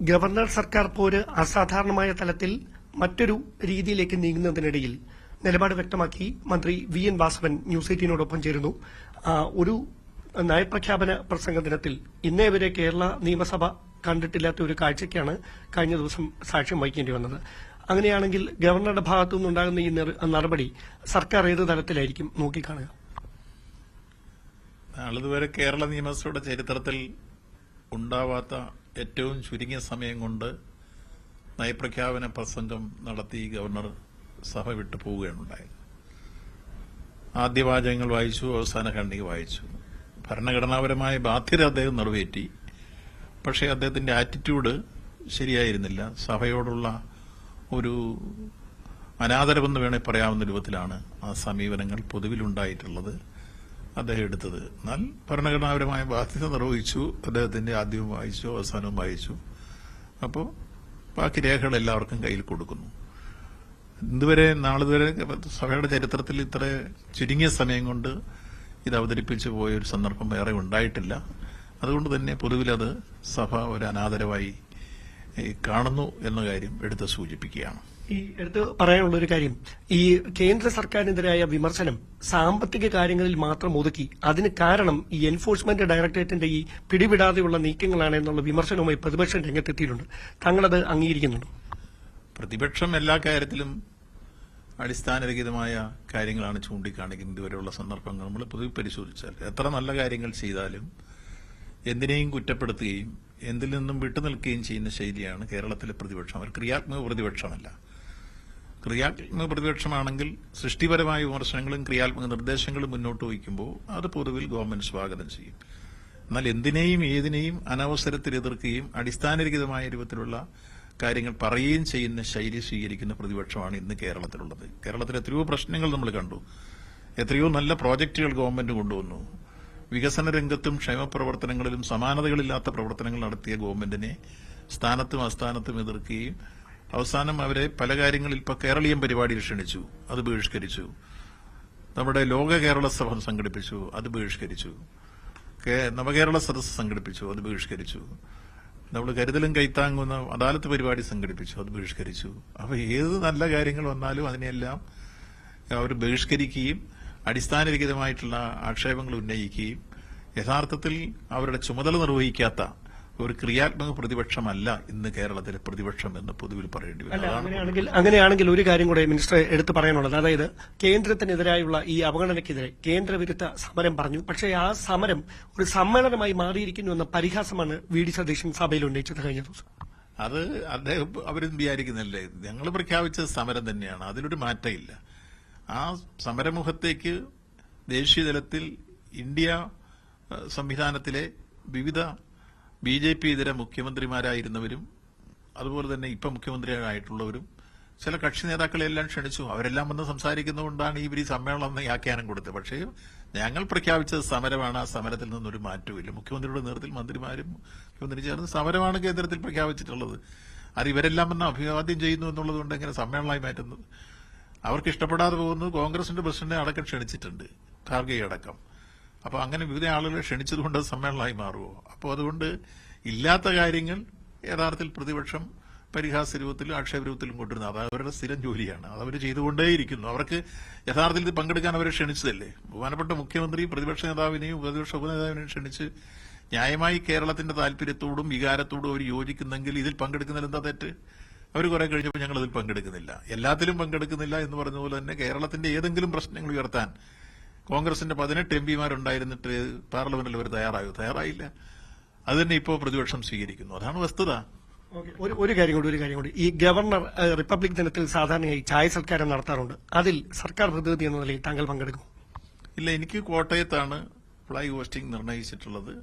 ഗവർണർ സർക്കാർ പോര് അസാധാരണമായ തലത്തിൽ മറ്റൊരു രീതിയിലേക്ക് നീങ്ങുന്നതിനിടയിൽ നിലപാട് വ്യക്തമാക്കി മന്ത്രി വി.എൻ. വാസവൻ ന്യൂസ് 18നോടൊപ്പം ചേരുന്നു. ഒരു നയപ്രഖ്യാപന പ്രസംഗ ദിനത്തിൽ ഇന്നേ വരെ കേരള നിയമസഭ കണ്ടിട്ടില്ലാത്ത ഒരു കാഴ്ചയ്ക്കാണ് കഴിഞ്ഞ ദിവസം സാക്ഷ്യം വഹിക്കേണ്ടി വന്നത്. അങ്ങനെയാണെങ്കിൽ ഗവർണറുടെ ഭാഗത്തു നിന്നുണ്ടാകുന്ന ഈ നടപടി സർക്കാർ ഏത് തലത്തിലായിരിക്കും നോക്കിക്കാണുക? നാളിതുവരെ കേരള നിയമസഭയുടെ ചരിത്രത്തിൽ ഉണ്ടാവാത്ത ഏറ്റവും ചുരുങ്ങിയ സമയം കൊണ്ട് നയപ്രഖ്യാപന പ്രസംഗം നടത്തി ഗവർണർ സഭ വിട്ടു പോവുകയാണ് ഉണ്ടായത്. ആദ്യ വാചകങ്ങൾ വായിച്ചു, അവസാന ഖണ്ഡിക വായിച്ചു. ഭരണഘടനാപരമായ ബാധ്യത അദ്ദേഹം നിറവേറ്റി. പക്ഷേ അദ്ദേഹത്തിന്റെ ആറ്റിറ്റ്യൂഡ് ശരിയായിരുന്നില്ല. സഭയോടുള്ള ഒരു അനാദരവെന്ന് വേണേൽ പറയാവുന്ന രൂപത്തിലാണ് ആ സമീപനങ്ങൾ പൊതുവിലുണ്ടായിട്ടുള്ളത്. അദ്ദേഹം എടുത്തത്. എന്നാൽ ഭരണഘടനാപരമായ ബാധ്യത നിർവഹിച്ചു. അദ്ദേഹത്തിന്റെ ആദ്യവും വായിച്ചു, അവസാനവും വായിച്ചു. അപ്പോൾ ബാക്കി രേഖകൾ എല്ലാവർക്കും കയ്യിൽ കൊടുക്കുന്നു. നാളിതുവരെ സഭയുടെ ചരിത്രത്തിൽ ഇത്ര ചുരുങ്ങിയ സമയം കൊണ്ട് ഇത് അവതരിപ്പിച്ചു പോയ ഒരു സന്ദർഭം വേറെ ഉണ്ടായിട്ടില്ല. അതുകൊണ്ട് തന്നെ പൊതുവിലത് സഭ ഒരു അനാദരവായി കാണുന്നു എന്ന കാര്യം എടുത്ത് സൂചിപ്പിക്കുകയാണ്. ഈ എടുത്ത് പറയാനുള്ള ഒരു കാര്യം, ഈ കേന്ദ്ര സർക്കാരിനെതിരായ വിമർശനം സാമ്പത്തിക കാര്യങ്ങളിൽ മാത്രം ഒതുക്കി. അതിന് കാരണം ഈ എൻഫോഴ്സ്മെന്റ് ഡയറക്ടറേറ്റിന്റെ ഈ പിടിവിടാതെയുള്ള നീക്കങ്ങളാണ് എന്നുള്ള വിമർശനവുമായി പ്രതിപക്ഷം രംഗത്തെത്തിയിട്ടുണ്ട്. താങ്കളത് അംഗീകരിക്കുന്നുണ്ടോ? പ്രതിപക്ഷം എല്ലാ കാര്യത്തിലും അടിസ്ഥാനരഹിതമായ കാര്യങ്ങളാണ് ചൂണ്ടിക്കാണിക്കുന്നത്. ഇതുവരെയുള്ള സന്ദർഭങ്ങൾ നമ്മൾ പൊതുവെ പരിശോധിച്ചാൽ എത്ര നല്ല കാര്യങ്ങൾ ചെയ്താലും എന്തിനേയും കുറ്റപ്പെടുത്തുകയും എന്തിൽ നിന്നും വിട്ടുനിൽക്കുകയും ചെയ്യുന്ന ശൈലിയാണ് കേരളത്തിലെ പ്രതിപക്ഷം. അവർ ക്രിയാത്മക പ്രതിപക്ഷമല്ല. ക്രിയാത്മക പ്രതിപക്ഷമാണെങ്കിൽ സൃഷ്ടിപരമായ വിമർശനങ്ങളും ക്രിയാത്മക നിർദ്ദേശങ്ങളും മുന്നോട്ട് വയ്ക്കുമ്പോൾ അത് പൊതുവിൽ ഗവൺമെന്റ് സ്വാഗതം ചെയ്യും. എന്നാൽ എന്തിനേയും ഏതിനേയും അനവസരത്തിൽ എതിർക്കുകയും അടിസ്ഥാനരഹിതമായ രൂപത്തിലുള്ള കാര്യങ്ങൾ പറയുകയും ചെയ്യുന്ന ശൈലി സ്വീകരിക്കുന്ന പ്രതിപക്ഷമാണ് ഇന്ന് കേരളത്തിലുള്ളത്. കേരളത്തിൽ എത്രയോ പ്രശ്നങ്ങൾ നമ്മൾ കണ്ടു. എത്രയോ നല്ല പ്രോജക്റ്റുകൾ ഗവൺമെന്റ് കൊണ്ടുവന്നു. വികസന രംഗത്തും ക്ഷേമപ്രവർത്തനങ്ങളിലും സമാനതകളില്ലാത്ത പ്രവർത്തനങ്ങൾ നടത്തിയ ഗവൺമെന്റിനെ സ്ഥാനത്തും അസ്ഥാനത്തും എതിർക്കുകയും അവസാനം അവരെ പല കാര്യങ്ങളിൽ ഇപ്പോൾ കേരളീയം പരിപാടിയിൽ ക്ഷണിച്ചു, അത് ബഹിഷ്കരിച്ചു. നമ്മുടെ ലോക കേരള സഭ സംഘടിപ്പിച്ചു, അത് ബഹിഷ്കരിച്ചു. നവകേരള സദസ്സ് സംഘടിപ്പിച്ചു, അത് ബഹിഷ്കരിച്ചു. നമ്മൾ കരുതലും കൈത്താങ്ങുന്ന അദാലത്ത് പരിപാടി സംഘടിപ്പിച്ചു, അത് ബഹിഷ്കരിച്ചു. അപ്പൊ ഏത് നല്ല കാര്യങ്ങൾ വന്നാലും അതിനെല്ലാം അവർ ബഹിഷ്കരിക്കുകയും അടിസ്ഥാനരഹിതമായിട്ടുള്ള ആക്ഷേപങ്ങൾ ഉന്നയിക്കുകയും യഥാർത്ഥത്തിൽ അവരുടെ ചുമതല നിർവഹിക്കാത്ത ഒരു ക്രിയാത്മക പ്രതിപക്ഷമല്ല ഇന്ന് കേരളത്തിലെ പ്രതിപക്ഷം എന്ന് പൊതുവിൽ പറയേണ്ടി വരും. അങ്ങനെയാണെങ്കിൽ ഒരു കാര്യം കൂടെ മിനിസ്റ്റർ എടുത്തു പറയാനുള്ളത്, അതായത് കേന്ദ്രത്തിനെതിരായുള്ള ഈ അവഗണനയ്ക്കെതിരെ കേന്ദ്രവിരുദ്ധ സമരം പറഞ്ഞു. പക്ഷേ ആ സമരം ഒരു സമ്മേളനമായി മാറിയിരിക്കുന്നു എന്ന പരിഹാസമാണ് വി ഡി സതീശൻ സഭയിൽ ഉന്നയിച്ചത് കഴിഞ്ഞ ദിവസം. അത് അദ്ദേഹം അവരും വിചാരിക്കുന്നില്ലേ, ഞങ്ങൾ പ്രഖ്യാപിച്ച സമരം തന്നെയാണ്, അതിലൊരു മാറ്റമില്ല. ആ സമരമുഖത്തേക്ക് ദേശീയതലത്തിൽ ഇന്ത്യ സംവിധാനത്തിലെ വിവിധ BJP ഇതര മുഖ്യമന്ത്രിമാരായിരുന്നവരും അതുപോലെ തന്നെ ഇപ്പം മുഖ്യമന്ത്രിയായിട്ടുള്ളവരും ചില കക്ഷി നേതാക്കളെല്ലാം ക്ഷണിച്ചു. അവരെല്ലാം വന്ന് സംസാരിക്കുന്നതുകൊണ്ടാണ് ഈ സമ്മേളനം വ്യാഖ്യാനം കൊടുത്തത്. പക്ഷേ ഞങ്ങൾ പ്രഖ്യാപിച്ചത് സമരമാണ്, ആ സമരത്തിൽ നിന്നൊരു മാറ്റവുമില്ല. മുഖ്യമന്ത്രിയുടെ നേതൃത്വത്തിൽ മന്ത്രിമാരും മുഖ്യമന്ത്രി ചേർന്ന് സമരമാണ് കേന്ദ്രത്തിൽ പ്രഖ്യാപിച്ചിട്ടുള്ളത്. അത് ഇവരെല്ലാം വന്ന് അഭിവാദ്യം ചെയ്യുന്നു എന്നുള്ളത് കൊണ്ട് എങ്ങനെ സമ്മേളനമായി മാറ്റുന്നത്? അവർക്ക് ഇഷ്ടപ്പെടാതെ പോകുന്നത് കോൺഗ്രസിന്റെ പ്രസിഡന്റിനെ അടക്കം ക്ഷണിച്ചിട്ടുണ്ട്, ഖാർഗെ അടക്കം. അപ്പൊ അങ്ങനെ വിവിധ ആളുകളെ ക്ഷണിച്ചതുകൊണ്ട് അത് സമ്മേളനമായി മാറുമോ? അപ്പോൾ അതുകൊണ്ട് ഇല്ലാത്ത കാര്യങ്ങൾ യഥാർത്ഥത്തിൽ പ്രതിപക്ഷം പരിഹാസരൂപത്തിലും ആക്ഷേപരൂപത്തിലും കൊണ്ടിരുന്നത് അത് അവരുടെ സ്ഥിരം ജോലിയാണ്. അത് അവർ ചെയ്തുകൊണ്ടേയിരിക്കുന്നു. അവർക്ക് യഥാർത്ഥത്തിൽ പങ്കെടുക്കാൻ അവരെ ക്ഷണിച്ചതല്ലേ. ബഹുമാനപ്പെട്ട മുഖ്യമന്ത്രി പ്രതിപക്ഷ നേതാവിനെയും പ്രതിപക്ഷ ഉപനേതാവിനെയും ക്ഷണിച്ച് ന്യായമായി കേരളത്തിന്റെ താല്പര്യത്തോടും വികാരത്തോടും അവർ യോജിക്കുന്നെങ്കിൽ ഇതിൽ പങ്കെടുക്കുന്നതിൽ എന്താ തെറ്റ്? അവർ കുറെ കഴിഞ്ഞപ്പോൾ ഞങ്ങൾ അതിൽ പങ്കെടുക്കുന്നില്ല, എല്ലാത്തിലും പങ്കെടുക്കുന്നില്ല എന്ന് പറഞ്ഞ പോലെ തന്നെ കേരളത്തിന്റെ ഏതെങ്കിലും പ്രശ്നങ്ങൾ ഉയർത്താൻ കോൺഗ്രസിന്റെ 18 MPമാരുണ്ടായിരുന്നിട്ട് പാർലമെന്റിൽ അവർ തയ്യാറായില്ല. അത് തന്നെ ഇപ്പോൾ പ്രതിപക്ഷം സ്വീകരിക്കുന്നു. അതാണ് വസ്തുത. ഒരു കാര്യം കൂടി, ഈ ഗവർണർ റിപ്പബ്ലിക് ദിനത്തിൽ സാധാരണയായി ചായ സൽക്കാരം നടത്താറുണ്ട്. അതിൽ സർക്കാർ പ്രതിനിധി എന്ന നിലയിൽ താങ്കൾ പങ്കെടുക്കും? ഇല്ല, എനിക്ക് കോട്ടയത്താണ് ഫ്ലൈ ഹോസ്റ്റിംഗ് നിർണയിച്ചിട്ടുള്ളത്.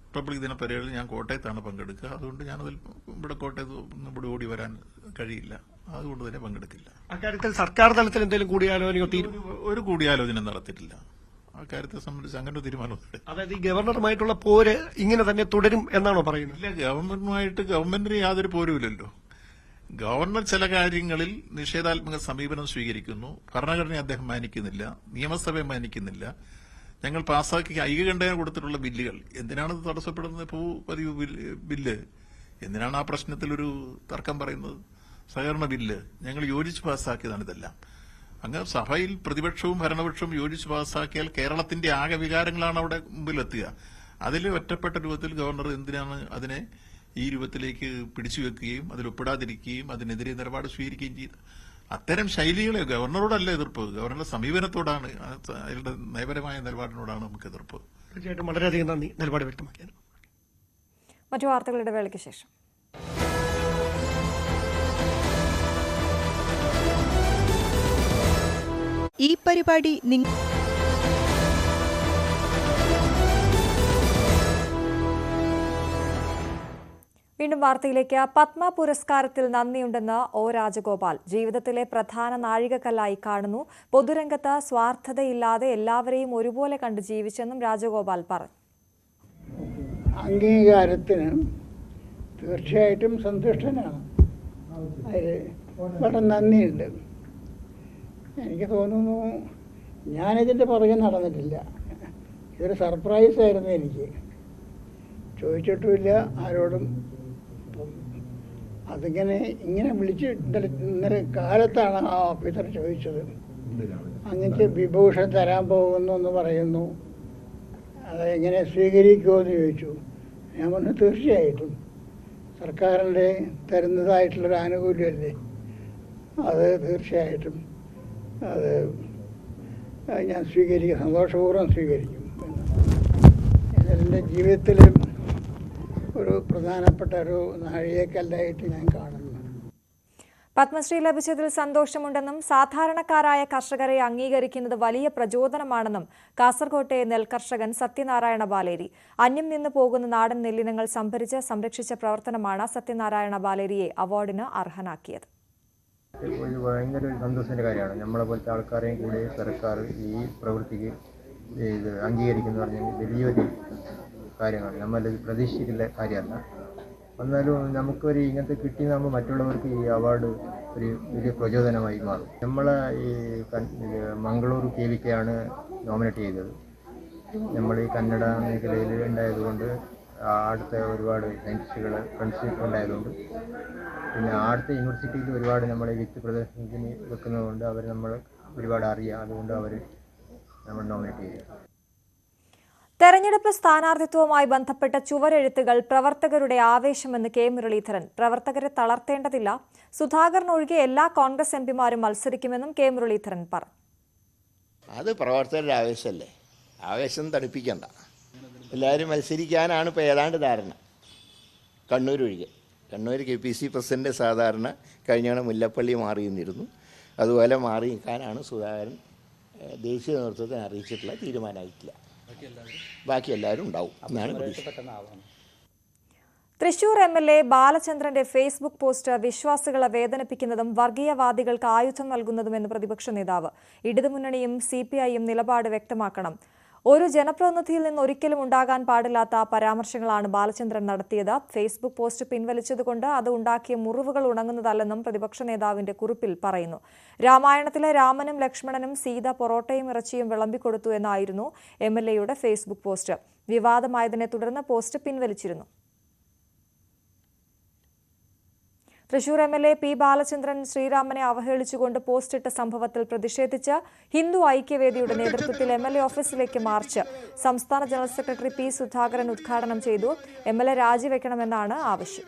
റിപ്പബ്ലിക് ദിന പരേഡിൽ ഞാൻ കോട്ടയത്താണ് പങ്കെടുക്കുക. അതുകൊണ്ട് ഞാനതിൽ ഇവിടെ കോട്ടയത്ത് ഇവിടെ ഓടി വരാൻ കഴിയില്ല, അതുകൊണ്ട് തന്നെ പങ്കെടുക്കില്ല. അക്കാര്യത്തിൽ സർക്കാർ തലത്തിൽ എന്തെങ്കിലും കൂടിയാലോചനയോ? ഒരു കൂടിയാലോചന നടത്തിയിട്ടില്ല അക്കാര്യത്തെ സംബന്ധിച്ച്, അങ്ങനെ ഒരു തീരുമാനമൊന്നും. അതായത് ഈ ഗവർണറുമായിട്ടുള്ള പോര് ഇങ്ങനെ തന്നെ തുടരും എന്നാണോ പറയുന്നത്? ഇല്ല, ഗവൺമെന്റിന് യാതൊരു പോരുമില്ലല്ലോ. ഗവർണർ ചില കാര്യങ്ങളിൽ നിഷേധാത്മക സമീപനം സ്വീകരിക്കുന്നു. ഭരണഘടനയെ അദ്ദേഹം മാനിക്കുന്നില്ല, നിയമസഭയെ മാനിക്കുന്നില്ല. ഞങ്ങൾ പാസ്സാക്കി ഐകകണ്ഠേന കൊടുത്തിട്ടുള്ള ബില്ലുകൾ എന്തിനാണ് തടസ്സപ്പെടുന്നത്? പതിവ് ബില്ല് എന്തിനാണ് ആ പ്രശ്നത്തിൽ ഒരു തർക്കം പറയുന്നത്? സഹകരണ ബില്ല് ഞങ്ങൾ യോജിച്ച് പാസ്സാക്കിയതാണ് ഇതെല്ലാം. അങ്ങ് സഭയിൽ പ്രതിപക്ഷവും ഭരണപക്ഷവും യോജിച്ച് പാസ്സാക്കിയാൽ കേരളത്തിന്റെ ആകെ വികാരങ്ങളാണ് അവിടെ മുമ്പിലെത്തുക. അതിൽ ഒറ്റപ്പെട്ട രൂപത്തിൽ ഗവർണർ എന്തിനാണ് അതിനെ ഈ രൂപത്തിലേക്ക് പിടിച്ചു വെക്കുകയും അതിൽ ഒപ്പിടാതിരിക്കുകയും അതിനെതിരെ നിലപാട് സ്വീകരിക്കുകയും ചെയ്തു? അത്തരം ശൈലികളെ ഗവർണറോടല്ല എതിർപ്പ്, ഗവർണറുടെ സമീപനത്തോടാണ്, അയാളുടെ നയപരമായ നിലപാടിനോടാണ് നമുക്ക് എതിർപ്പ്. തീർച്ചയായിട്ടും വളരെയധികം നന്ദി നിലപാട് വ്യക്തമാക്കിയത്. മറ്റു വാർത്തകളുടെ വേളയ്ക്ക് ശേഷം ഈ പരിപാടി വീണ്ടും വാർത്തയിലേക്ക്. പത്മ പുരസ്കാരത്തിൽ നന്ദിയുണ്ടെന്ന് ഒ രാജഗോപാൽ. ജീവിതത്തിലെ പ്രധാന നാഴികക്കല്ലായി കാണുന്നു. പൊതുരംഗത്ത് സ്വാർത്ഥതയില്ലാതെ എല്ലാവരെയും ഒരുപോലെ കണ്ട് ജീവിച്ചെന്നും രാജഗോപാൽ പറഞ്ഞു. അംഗീകാരത്തിന് തീർച്ചയായിട്ടും സന്തുഷ്ടനാണ്, അതിൽ വളരെ നന്ദിയുണ്ട്. എനിക്ക് തോന്നുന്നു ഞാനിതിൻ്റെ പുറകെ നടന്നിട്ടില്ല. ഇതൊരു സർപ്രൈസ് ആയിരുന്നു, എനിക്ക് ചോദിച്ചിട്ടുമില്ല ആരോടും. അതിങ്ങനെ ഇങ്ങനെ വിളിച്ച് ഇന്നലെ കാലത്താണ് ആ ഓഫീസർ ചോദിച്ചത്, അങ്ങനത്തെ വിഭൂഷൺ തരാൻ പോകുന്നു എന്ന് പറയുന്നു, അതെങ്ങനെ സ്വീകരിക്കുമോ എന്ന് ചോദിച്ചു. ഞാൻ പറഞ്ഞു തീർച്ചയായിട്ടും സർക്കാരിൻ്റെ തരുന്നതായിട്ടുള്ളൊരു ആനുകൂല്യമല്ലേ, അത് തീർച്ചയായിട്ടും അത് ഞാൻ സ്വീകരിക്കും, സന്തോഷപൂർവ്വം സ്വീകരിക്കും. എൻ്റെ ജീവിതത്തിൽ ഒരു പ്രധാനപ്പെട്ട ഒരു നാഴികക്കല്ലായിട്ട് ഞാൻ കാണുന്നു. പത്മശ്രീ ലഭിച്ചതിൽ സന്തോഷമുണ്ടെന്നും സാധാരണക്കാരായ കർഷകരെ അംഗീകരിക്കുന്നത് വലിയ പ്രചോദനമാണെന്നും കാസർകോട്ടെ നെൽകർഷകൻ സത്യനാരായണ ബാലേരി. അന്യം നിന്നു പോകുന്ന നാടൻ നെല്ലിനങ്ങൾ സംഭരിച്ച് സംരക്ഷിച്ച പ്രവർത്തനമാണ് സത്യനാരായണ ബാലേരിയെ അവാർഡിന് അർഹനാക്കിയത്. ഭയങ്കര ഒരു സന്തോഷത്തിന്റെ കാര്യമാണ്. നമ്മളെ പോലത്തെ ആൾക്കാരെയും കൂടി സർക്കാർ ഈ പ്രവൃത്തിക്ക് ഇത് അംഗീകരിക്കുന്ന പറഞ്ഞാൽ വലിയൊരു കാര്യമാണ്. നമ്മളത് പ്രതീക്ഷിക്കുന്ന കാര്യമല്ല. എന്നാലും നമുക്കൊരു ഇങ്ങനത്തെ കിട്ടി നമ്മൾ മറ്റുള്ളവർക്ക് ഈ അവാർഡ് ഒരു വലിയ പ്രചോദനമായി മാറും. നമ്മൾ ഈ മംഗളൂർ KVK നോമിനേറ്റ് ചെയ്തത്. നമ്മൾ ഈ കന്നഡ മേഖലയിൽ ഉണ്ടായതുകൊണ്ട് അടുത്ത ഒരുപാട് സയൻറ്റിസ്റ്റുകൾ ഫ്രണ്ട്ഷിപ്പ് ഉണ്ടായതുകൊണ്ട്, പിന്നെ അടുത്ത യൂണിവേഴ്സിറ്റിയിൽ ഒരുപാട് നമ്മളെ വ്യക്തി പ്രദർശനത്തിന് വെക്കുന്നതുകൊണ്ട് അവർ നമ്മൾ ഒരുപാട് അറിയാം. അതുകൊണ്ട് അവർ നമ്മൾ നോമിനേറ്റ് ചെയ്യുക. തെരഞ്ഞെടുപ്പ് സ്ഥാനാർത്ഥിത്വവുമായി ബന്ധപ്പെട്ട ചുവരെഴുത്തുകൾ പ്രവർത്തകരുടെ ആവേശമെന്ന് കെ മുരളീധരൻ. പ്രവർത്തകരെ തളർത്തേണ്ടതില്ല. സുധാകരൻ ഒഴികെ എല്ലാ കോൺഗ്രസ് എംപിമാരും മത്സരിക്കുമെന്നും കെ മുരളീധരൻ പറഞ്ഞു. അത് പ്രവർത്തകരുടെ ആവേശമല്ലേ, ആവേശം തണുപ്പിക്കണ്ട. എല്ലാവരും മത്സരിക്കാനാണ് ഇപ്പോൾ ഏതാണ്ട് ധാരണ. കണ്ണൂർ ഒഴികെ. കണ്ണൂർ KPC പ്രസിഡന്റ് സാധാരണ കഴിഞ്ഞ മുല്ലപ്പള്ളി മാറി നിന്നിരുന്നു. അതുപോലെ മാറി നിൽക്കാനാണ് സുധാകരൻ ദേശീയ നേതൃത്വത്തിന് അറിയിച്ചിട്ടുള്ള തീരുമാനമായിട്ടില്ല. ബാക്കി എല്ലാവരും ഉണ്ടാവും എന്നാണ് പ്രതീക്ഷ. തൃശൂർ MLA ബാലചന്ദ്രന്റെ ഫേസ്ബുക്ക് പോസ്റ്റ് വിശ്വാസികളെ വേദനിപ്പിക്കുന്നതും വർഗീയവാദികൾക്ക് ആയുധം നൽകുന്നതുമെന്ന് പ്രതിപക്ഷ നേതാവ്. ഇടതുമുന്നണിയും CPIയും നിലപാട് വ്യക്തമാക്കണം. ഒരു ജനപ്രതിനിധിയിൽ നിന്ന് ഒരിക്കലും ഉണ്ടാകാൻ പാടില്ലാത്ത പരാമർശങ്ങളാണ് ബാലചന്ദ്രൻ നടത്തിയത്. ഫേസ്ബുക്ക് പോസ്റ്റ് പിൻവലിച്ചതുകൊണ്ട് അത് ഉണ്ടാക്കിയ മുറിവുകൾ ഉണങ്ങുന്നതല്ലെന്നും പ്രതിപക്ഷ നേതാവിന്റെ കുറിപ്പിൽ പറയുന്നു. രാമായണത്തിലെ രാമനും ലക്ഷ്മണനും സീത പൊറോട്ടയും ഇറച്ചിയും വിളമ്പിക്കൊടുത്തു എന്നായിരുന്നു MLAയുടെ ഫേസ്ബുക്ക് പോസ്റ്റ്. വിവാദമായതിനെ തുടർന്ന് പോസ്റ്റ് പിൻവലിച്ചിരുന്നു. Thrissur MLA P. ബാലചന്ദ്രൻ ശ്രീരാമനെ അവഹേളിച്ചുകൊണ്ട് പോസ്റ്റിട്ട സംഭവത്തിൽ പ്രതിഷേധിച്ച് ഹിന്ദു ഐക്യവേദിയുടെ നേതൃത്വത്തിൽ MLA ഓഫീസിലേക്ക് മാർച്ച് സംസ്ഥാന ജനറൽ സെക്രട്ടറി P. സുധാകരൻ ഉദ്ഘാടനം ചെയ്തു. MLA രാജിവെക്കണമെന്നാണ് ആവശ്യം.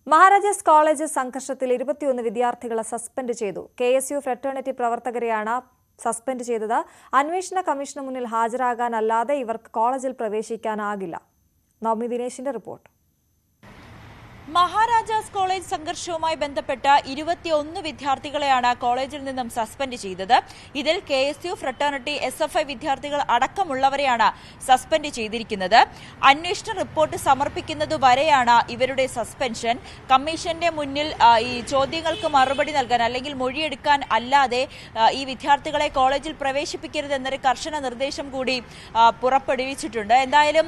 മഹാരാജാസ് കോളേജ് സംഘർഷത്തിൽ 21 വിദ്യാർത്ഥികളെ സസ്പെൻഡ് ചെയ്തു. KSU ഫ്രറ്റേണിറ്റി പ്രവർത്തകരെയാണ് സസ്പെൻഡ് ചെയ്തത്. അന്വേഷണ കമ്മീഷന് മുന്നിൽ ഹാജരാകാനല്ലാതെ ഇവർക്ക് കോളേജിൽ പ്രവേശിക്കാനാകില്ല. നവമി ദിനേശിന്റെ റിപ്പോർട്ട്. മഹാരാജാസ് കോളേജ് സംഘർഷവുമായി ബന്ധപ്പെട്ട 21 വിദ്യാർത്ഥികളെയാണ് കോളേജിൽ നിന്നും സസ്പെൻഡ് ചെയ്തത്. ഇതിൽ KSU ഫ്രട്ടേണിറ്റി SFI വിദ്യാർത്ഥികൾ അടക്കമുള്ളവരെയാണ് സസ്പെൻഡ് ചെയ്തിരിക്കുന്നത്. അന്വേഷണ റിപ്പോർട്ട് സമർപ്പിക്കുന്നതുവരെയാണ് ഇവരുടെ സസ്പെൻഷൻ. കമ്മീഷന്റെ മുന്നിൽ ഈ ചോദ്യങ്ങൾക്ക് മറുപടി നൽകാൻ അല്ലെങ്കിൽ മൊഴിയെടുക്കാൻ അല്ലാതെ ഈ വിദ്യാർത്ഥികളെ കോളേജിൽ പ്രവേശിപ്പിക്കരുതെന്നൊരു കർശന നിർദ്ദേശം കൂടി പുറപ്പെടുവിച്ചിട്ടുണ്ട്. എന്തായാലും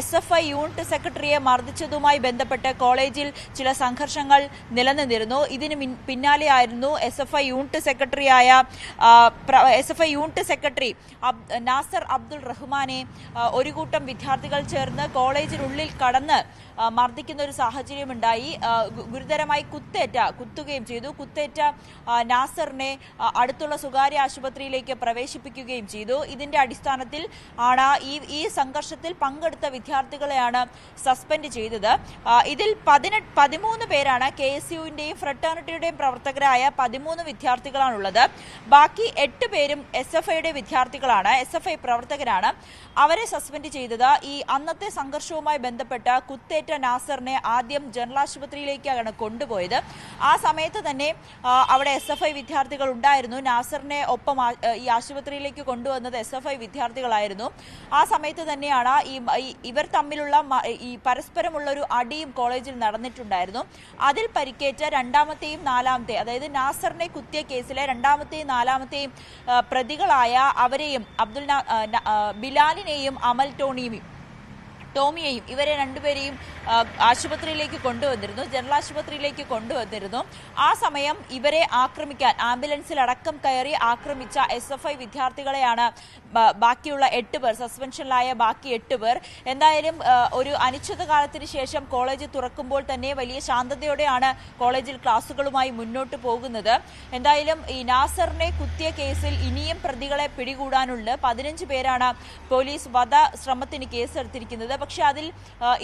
SFI യൂണിറ്റ് സെക്രട്ടറിയെ മർദ്ദിച്ചതുമായി ബന്ധപ്പെട്ട് കോളേജിൽ ചില സംഘർഷങ്ങൾ നിലനിന്നിരുന്നു. ഇതിന് പിന്നാലെയായിരുന്നു SFI unit secretary Nasar Abdul റഹ്മാനെ ഒരു കൂട്ടം വിദ്യാർത്ഥികൾ ചേർന്ന് കോളേജിനുള്ളിൽ കടന്ന് മർദ്ദിക്കുന്ന ഒരു സാഹചര്യമുണ്ടായി. ഗുരുതരമായി കുത്തുകയും ചെയ്തു. കുത്തേറ്റ നാസറിനെ അടുത്തുള്ള സ്വകാര്യ ആശുപത്രിയിലേക്ക് പ്രവേശിപ്പിക്കുകയും ചെയ്തു. ഇതിന്റെ അടിസ്ഥാനത്തിൽ ആണ് ഈ സംഘർഷത്തിൽ പങ്കെടുത്ത വിദ്യാർത്ഥികളെയാണ് സസ്പെൻഡ് ചെയ്തത്. ഇതിൽ 13 പേരാണ് KSUവിന്റെയും ഫ്രട്ടേണിറ്റിയുടെയും പ്രവർത്തകരായ 13 വിദ്യാർത്ഥികളാണുള്ളത്. ബാക്കി 8 പേരും SFIയുടെ വിദ്യാർത്ഥികളാണ്, SFI പ്രവർത്തകരാണ്. അവരെ സസ്പെൻഡ് ചെയ്തത് ഈ അന്നത്തെ സംഘർഷവുമായി ബന്ധപ്പെട്ട കുത്തേറ്റ നാസറിനെ ആദ്യം ജനറൽ ആശുപത്രിയിലേക്കാണ് കൊണ്ടുപോയത്. ആ സമയത്ത് തന്നെ അവിടെ SFI വിദ്യാർത്ഥികൾ ഉണ്ടായിരുന്നു. നാസറിനെ ഒപ്പം ഈ ആശുപത്രിയിലേക്ക് കൊണ്ടുവന്നത് SFI വിദ്യാർത്ഥികളായിരുന്നു. ആ സമയത്ത് തന്നെയാണ് ഇവർ തമ്മിലുള്ള ഈ പരസ്പരമുള്ള ഒരു അടിയും കോളേജിൽ നടന്നിട്ടുണ്ടായിരുന്നു. അതിൽ പരിക്കേറ്റ രണ്ടാമത്തെയും നാലാമത്തെയും, അതായത് നാസറിനെ കുത്തിയ കേസിലെ രണ്ടാമത്തെയും നാലാമത്തെയും പ്രതികളായ അവരെയും ബിലാലിനെയും അമൽ ടോമിയെയും ഇവരെ രണ്ടുപേരെയും ആശുപത്രിയിലേക്ക് കൊണ്ടുവന്നിരുന്നു, ജനറൽ ആശുപത്രിയിലേക്ക് കൊണ്ടുവന്നിരുന്നു. ആ സമയം ഇവരെ ആക്രമിക്കാൻ ആംബുലൻസിൽ അടക്കം കയറി ആക്രമിച്ച SFI വിദ്യാർത്ഥികളെയാണ് ബാക്കിയുള്ള 8 പേർ, സസ്പെൻഷനിലായ ബാക്കി 8 പേർ. എന്തായാലും ഒരു അനിശ്ചിതകാലത്തിന് ശേഷം കോളേജ് തുറക്കുമ്പോൾ തന്നെ വലിയ ശാന്തതയോടെയാണ് കോളേജിൽ ക്ലാസുകളുമായി മുന്നോട്ട് പോകുന്നത്. എന്തായാലും ഈ നാസറിനെ കുത്തിയ കേസിൽ ഇനിയും പ്രതികളെ പിടികൂടാനുണ്ട്. 15 പേരാണ് പോലീസ് വധശ്രമത്തിന് കേസെടുത്തിരിക്കുന്നത്. പക്ഷെ അതിൽ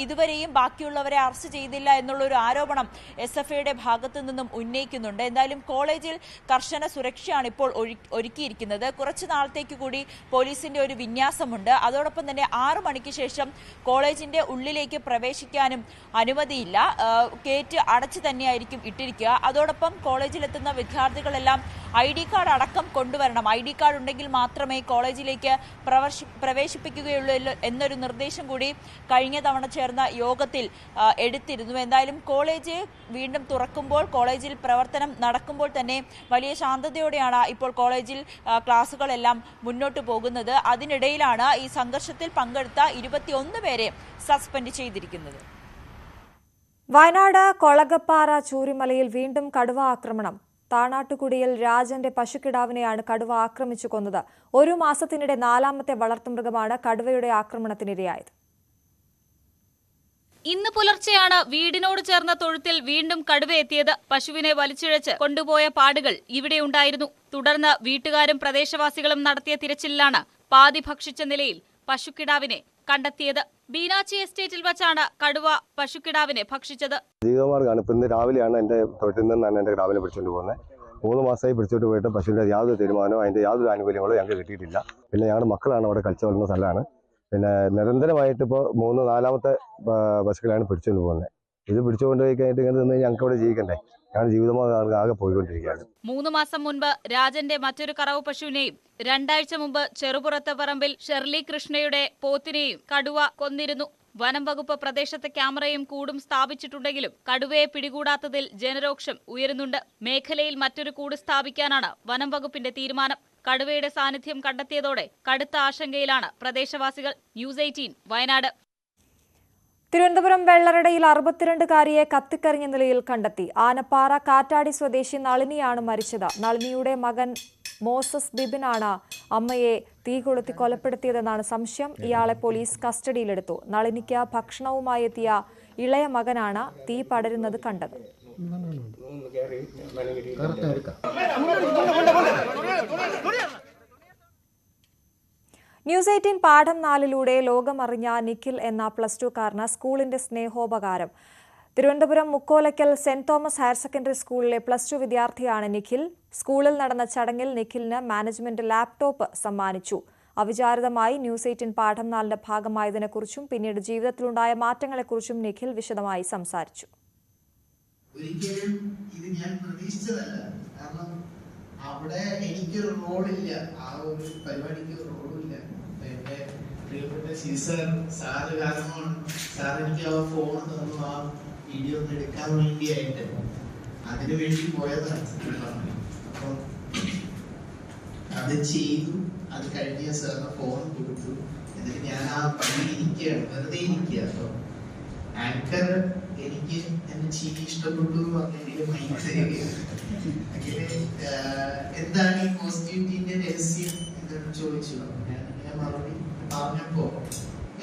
ഇതുവരെയും ബാക്കിയുള്ളവരെ അറസ്റ്റ് ചെയ്തില്ല എന്നുള്ള ഒരു ആരോപണം SFIയുടെ ഭാഗത്തു നിന്നും ഉന്നയിക്കുന്നുണ്ട്. എന്തായാലും കോളേജിൽ കർശന സുരക്ഷയാണ് ഇപ്പോൾ ഒരുക്കിയിരിക്കുന്നത്. കുറച്ചു നാളത്തേക്ക് കൂടി പോലീസിന്റെ ഒരു വിന്യാസമുണ്ട്. അതോടൊപ്പം തന്നെ 6 മണിക്ക് ശേഷം കോളേജിന്റെ ഉള്ളിലേക്ക് പ്രവേശിക്കാനും അനുമതിയില്ല. ഗേറ്റ് അടച്ചു തന്നെയായിരിക്കും ഇട്ടിരിക്കുക. അതോടൊപ്പം കോളേജിലെത്തുന്ന വിദ്യാർത്ഥികളെല്ലാം ID കാർഡ് അടക്കം കൊണ്ടുവരണം. ID കാർഡ് ഉണ്ടെങ്കിൽ മാത്രമേ കോളേജിലേക്ക് പ്രവേശിപ്പിക്കുകയുള്ളൂ എന്നൊരു നിർദ്ദേശം കൂടി കഴിഞ്ഞ തവണ ചേർന്ന യോഗത്തിൽ നിരീക്ഷണത്തിൽ എടുത്തിരുന്നു. എന്തായാലും കോളേജ് വീണ്ടും തുറക്കുമ്പോൾ, കോളേജിൽ പ്രവർത്തനം നടക്കുമ്പോൾ തന്നെ വലിയ ശാന്തതയോടെയാണ് ഇപ്പോൾ കോളേജിൽ ക്ലാസുകളെല്ലാം മുന്നോട്ട് പോകുന്നത്. അതിനിടയിലാണ് ഈ സംഘർഷത്തിൽ പങ്കെടുത്ത 21 പേരെ സസ്പെൻഡ് ചെയ്തിരിക്കുന്നത്. വയനാട് കൊളഗപ്പാറ ചൂരിമലയിൽ വീണ്ടും കടുവ ആക്രമണം. താണാട്ടുകുടിയിൽ രാജന്റെ പശുക്കിടാവിനെയാണ് കടുവ ആക്രമിച്ചു കൊന്നത്. 1 മാസത്തിനിടെ 4ാമത്തെ വളർത്തുമൃഗമാണ് കടുവയുടെ ആക്രമണത്തിനിരയായത്. ഇന്ന് പുലർച്ചെയാണ് വീടിനോട് ചേർന്ന തൊഴുത്തിൽ വീണ്ടും കടുവ എത്തിയത്. പശുവിനെ വലിച്ചിഴച്ച് കൊണ്ടുപോയ പാടുകൾ ഇവിടെയുണ്ടായിരുന്നു. തുടർന്ന് വീട്ടുകാരും പ്രദേശവാസികളും നടത്തിയ തിരച്ചിലിലാണ് പാതി ഭക്ഷിച്ച നിലയിൽ പശുക്കിടാവിനെ കണ്ടെത്തിയത്. ബീനാച്ചി എസ്റ്റേറ്റിൽ വച്ചാണ് കടുവ പശുക്കിടാവിനെ ഭക്ഷിച്ചത്. ജീവിതമാർഗ്ഗമാണ്. ഇപ്പം ഇന്ന് രാവിലെയാണ് എൻ്റെ തൊഴുത്തിൽ നിന്നാണ് എൻ്റെ കിടാവിനെ പിടിച്ചുകൊണ്ട് പോകുന്നത്. 3 മാസമായി പിടിച്ചോട്ട് പോയിട്ട് പശുവിൻ്റെ യാതൊരു തീരുമാനമോ അതിൻ്റെ യാതൊരു ആനുകൂല്യങ്ങളോ ഞങ്ങൾക്ക് കിട്ടിയിട്ടില്ല. പിന്നെ ഞങ്ങളുടെ മക്കളാണ് അവിടെ കളിച്ചു വളർന്ന സ്ഥലമാണ്. പിന്നെ നിരന്തരമായിട്ട് ഇപ്പോൾ 4ാമത്തെ പശുക്കളാണ് പിടിച്ചുകൊണ്ട് പോകുന്നത്. ഇത് പിടിച്ചുകൊണ്ട് പോയി കഴിഞ്ഞിട്ട് ഇങ്ങനെ നിന്ന് ഞങ്ങൾക്ക് അവിടെ ജീവിക്കണ്ടേ? ഞങ്ങളുടെ ജീവിതമാർഗ്ഗം ആകെ പോയിക്കൊണ്ടിരിക്കുകയാണ്. 3 മാസം മുൻപ് രാജന്റെ മറ്റൊരു കറവ പശുവിനെയും 2 ആഴ്ച മുമ്പ് ചെറുപുറത്തെ പറമ്പിൽ ഷെർലി കൃഷ്ണയുടെ പോത്തിനെയും കടുവ കൊന്നിരുന്നു. വനം വകുപ്പ് പ്രദേശത്തെ ക്യാമറയും കൂടും സ്ഥാപിച്ചിട്ടുണ്ടെങ്കിലും കടുവയെ പിടികൂടാത്തതിൽ ജനരോക്ഷം ഉയരുന്നുണ്ട്. മേഖലയിൽ മറ്റൊരു കൂട് സ്ഥാപിക്കാനാണ് വനം വകുപ്പിന്റെ തീരുമാനം. കടുവയുടെ സാന്നിധ്യം കണ്ടെത്തിയതോടെ കടുത്ത ആശങ്കയിലാണ് പ്രദേശവാസികൾ. ന്യൂസ് 18 വയനാട്. തിരുവനന്തപുരം വെള്ളറടയിൽ 62-കാരിയെ കത്തിക്കരിഞ്ഞ നിലയിൽ കണ്ടെത്തി. ആനപ്പാറ കാറ്റാടി സ്വദേശി നളിനിയാണ് മരിച്ചത്. നളിനിയുടെ മകൻ മോസസ് ബിബിനാണ് അമ്മയെ തീ കൊളുത്തി കൊലപ്പെടുത്തിയതെന്നാണ് സംശയം. ഇയാളെ പോലീസ് കസ്റ്റഡിയിലെടുത്തു. നളിനിക്ക് ഭക്ഷണവുമായി എത്തിയ ഇളയ മകനാണ് തീ പടരുന്നത് കണ്ടത്. ന്യൂസ് 18 പാഠം 4-ലൂടെ ലോകമറിഞ്ഞ നിഖിൽ എന്ന +2കാരന് സ്കൂളിന്റെ സ്നേഹോപകാരം. Thiruvananthapuram Mukkolakkal saint Thomas higher secondary സ്കൂളിലെ +2 വിദ്യാർത്ഥിയാണ് നിഖിൽ. സ്കൂളിൽ നടന്ന ചടങ്ങിൽ നിഖിലിന് മാനേജ്മെന്റ് ലാപ്ടോപ്പ് സമ്മാനിച്ചു. അവിചാരിതമായി ന്യൂസ് 18 പാഠം 4ന്റെ ഭാഗമായതിനെക്കുറിച്ചും പിന്നീട് ജീവിതത്തിലുണ്ടായ മാറ്റങ്ങളെക്കുറിച്ചും നിഖിൽ വിശദമായി സംസാരിച്ചു. ഒരിക്കലും ഇത് ഞാൻ പ്രതീക്ഷിച്ചതല്ല. കാരണം അവിടെ എനിക്കൊരു റോളില്ല, ആ ഒരു പരിപാടിക്ക് റോളില്ല. എന്റെ പ്രിയപ്പെട്ട സാറ് കാരണമാണ് സാർ എനിക്ക് ആ ഫോൺ തന്നു, ആ വീഡിയോ ഒന്ന് എടുക്കാൻ വേണ്ടിയായിട്ട് അതിനു വേണ്ടി പോയതാണ്. അപ്പം അത് ചെയ്തു. അത് കഴിഞ്ഞ സാറിന് ഫോൺ കൊടുത്തു. എന്നിട്ട് ഞാൻ ആ പണി ഇരിക്കുകയാണ്, വെറുതെ ഇരിക്കുക. അപ്പൊ ആങ്കർ എനിക്ക് എന്റെ ചിരി ഇഷ്ടപ്പെട്ടു എന്ന് പറഞ്ഞെങ്കിലും എന്താണ് ഈ പോസിറ്റിവിറ്റിന്റെ രഹസ്യം എന്ന് ചോദിച്ചു. ഞാൻ മറുപടി പറഞ്ഞപ്പോ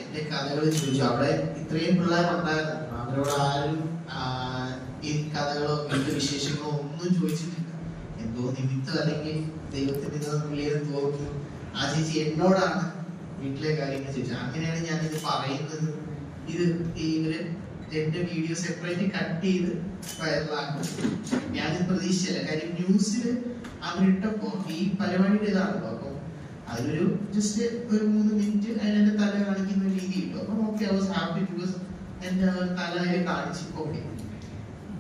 എന്റെ കഥകൾ ചോദിച്ചു. അവിടെ ഇത്രയും പിള്ളേരുണ്ടായിരുന്നു, അവരോട് ആരും ഈ കഥകളോ വലിയ വിശേഷങ്ങളോ ഒന്നും ചോദിച്ചിട്ടില്ല. എന്തോ നിമിത്തം അല്ലെങ്കിൽ ദൈവത്തിന്റെ വിളിയെന്ന് തോന്നുന്നു ആ ചേച്ചി എന്നോടാണ് വീട്ടിലെ കാര്യങ്ങൾ ചോദിച്ചത്. അങ്ങനെയാണ് ഞാനിത് പറയുന്നത്. ഇത് ഇവര് എന്റെ വീഡിയോ സെപ്പറേറ്റ് കട്ട് ചെയ്ത് വൈറലാക്കും. ഞാനിത് പ്രതീക്ഷിച്ചില്ല. കാര്യം ന്യൂസിൽ അവരിട്ടപ്പോ ഈ പരിപാടിയുടെ ഇതാണല്ലോ. അപ്പൊ അതൊരു ജസ്റ്റ് ഒരു 3 മിനിറ്റ് അതിന്റെ തല കാണിക്കുന്ന രീതി കിട്ടും. അപ്പൊ okay, I was happy because എന്റെ തല കാണിച്ചു. ഓക്കെ,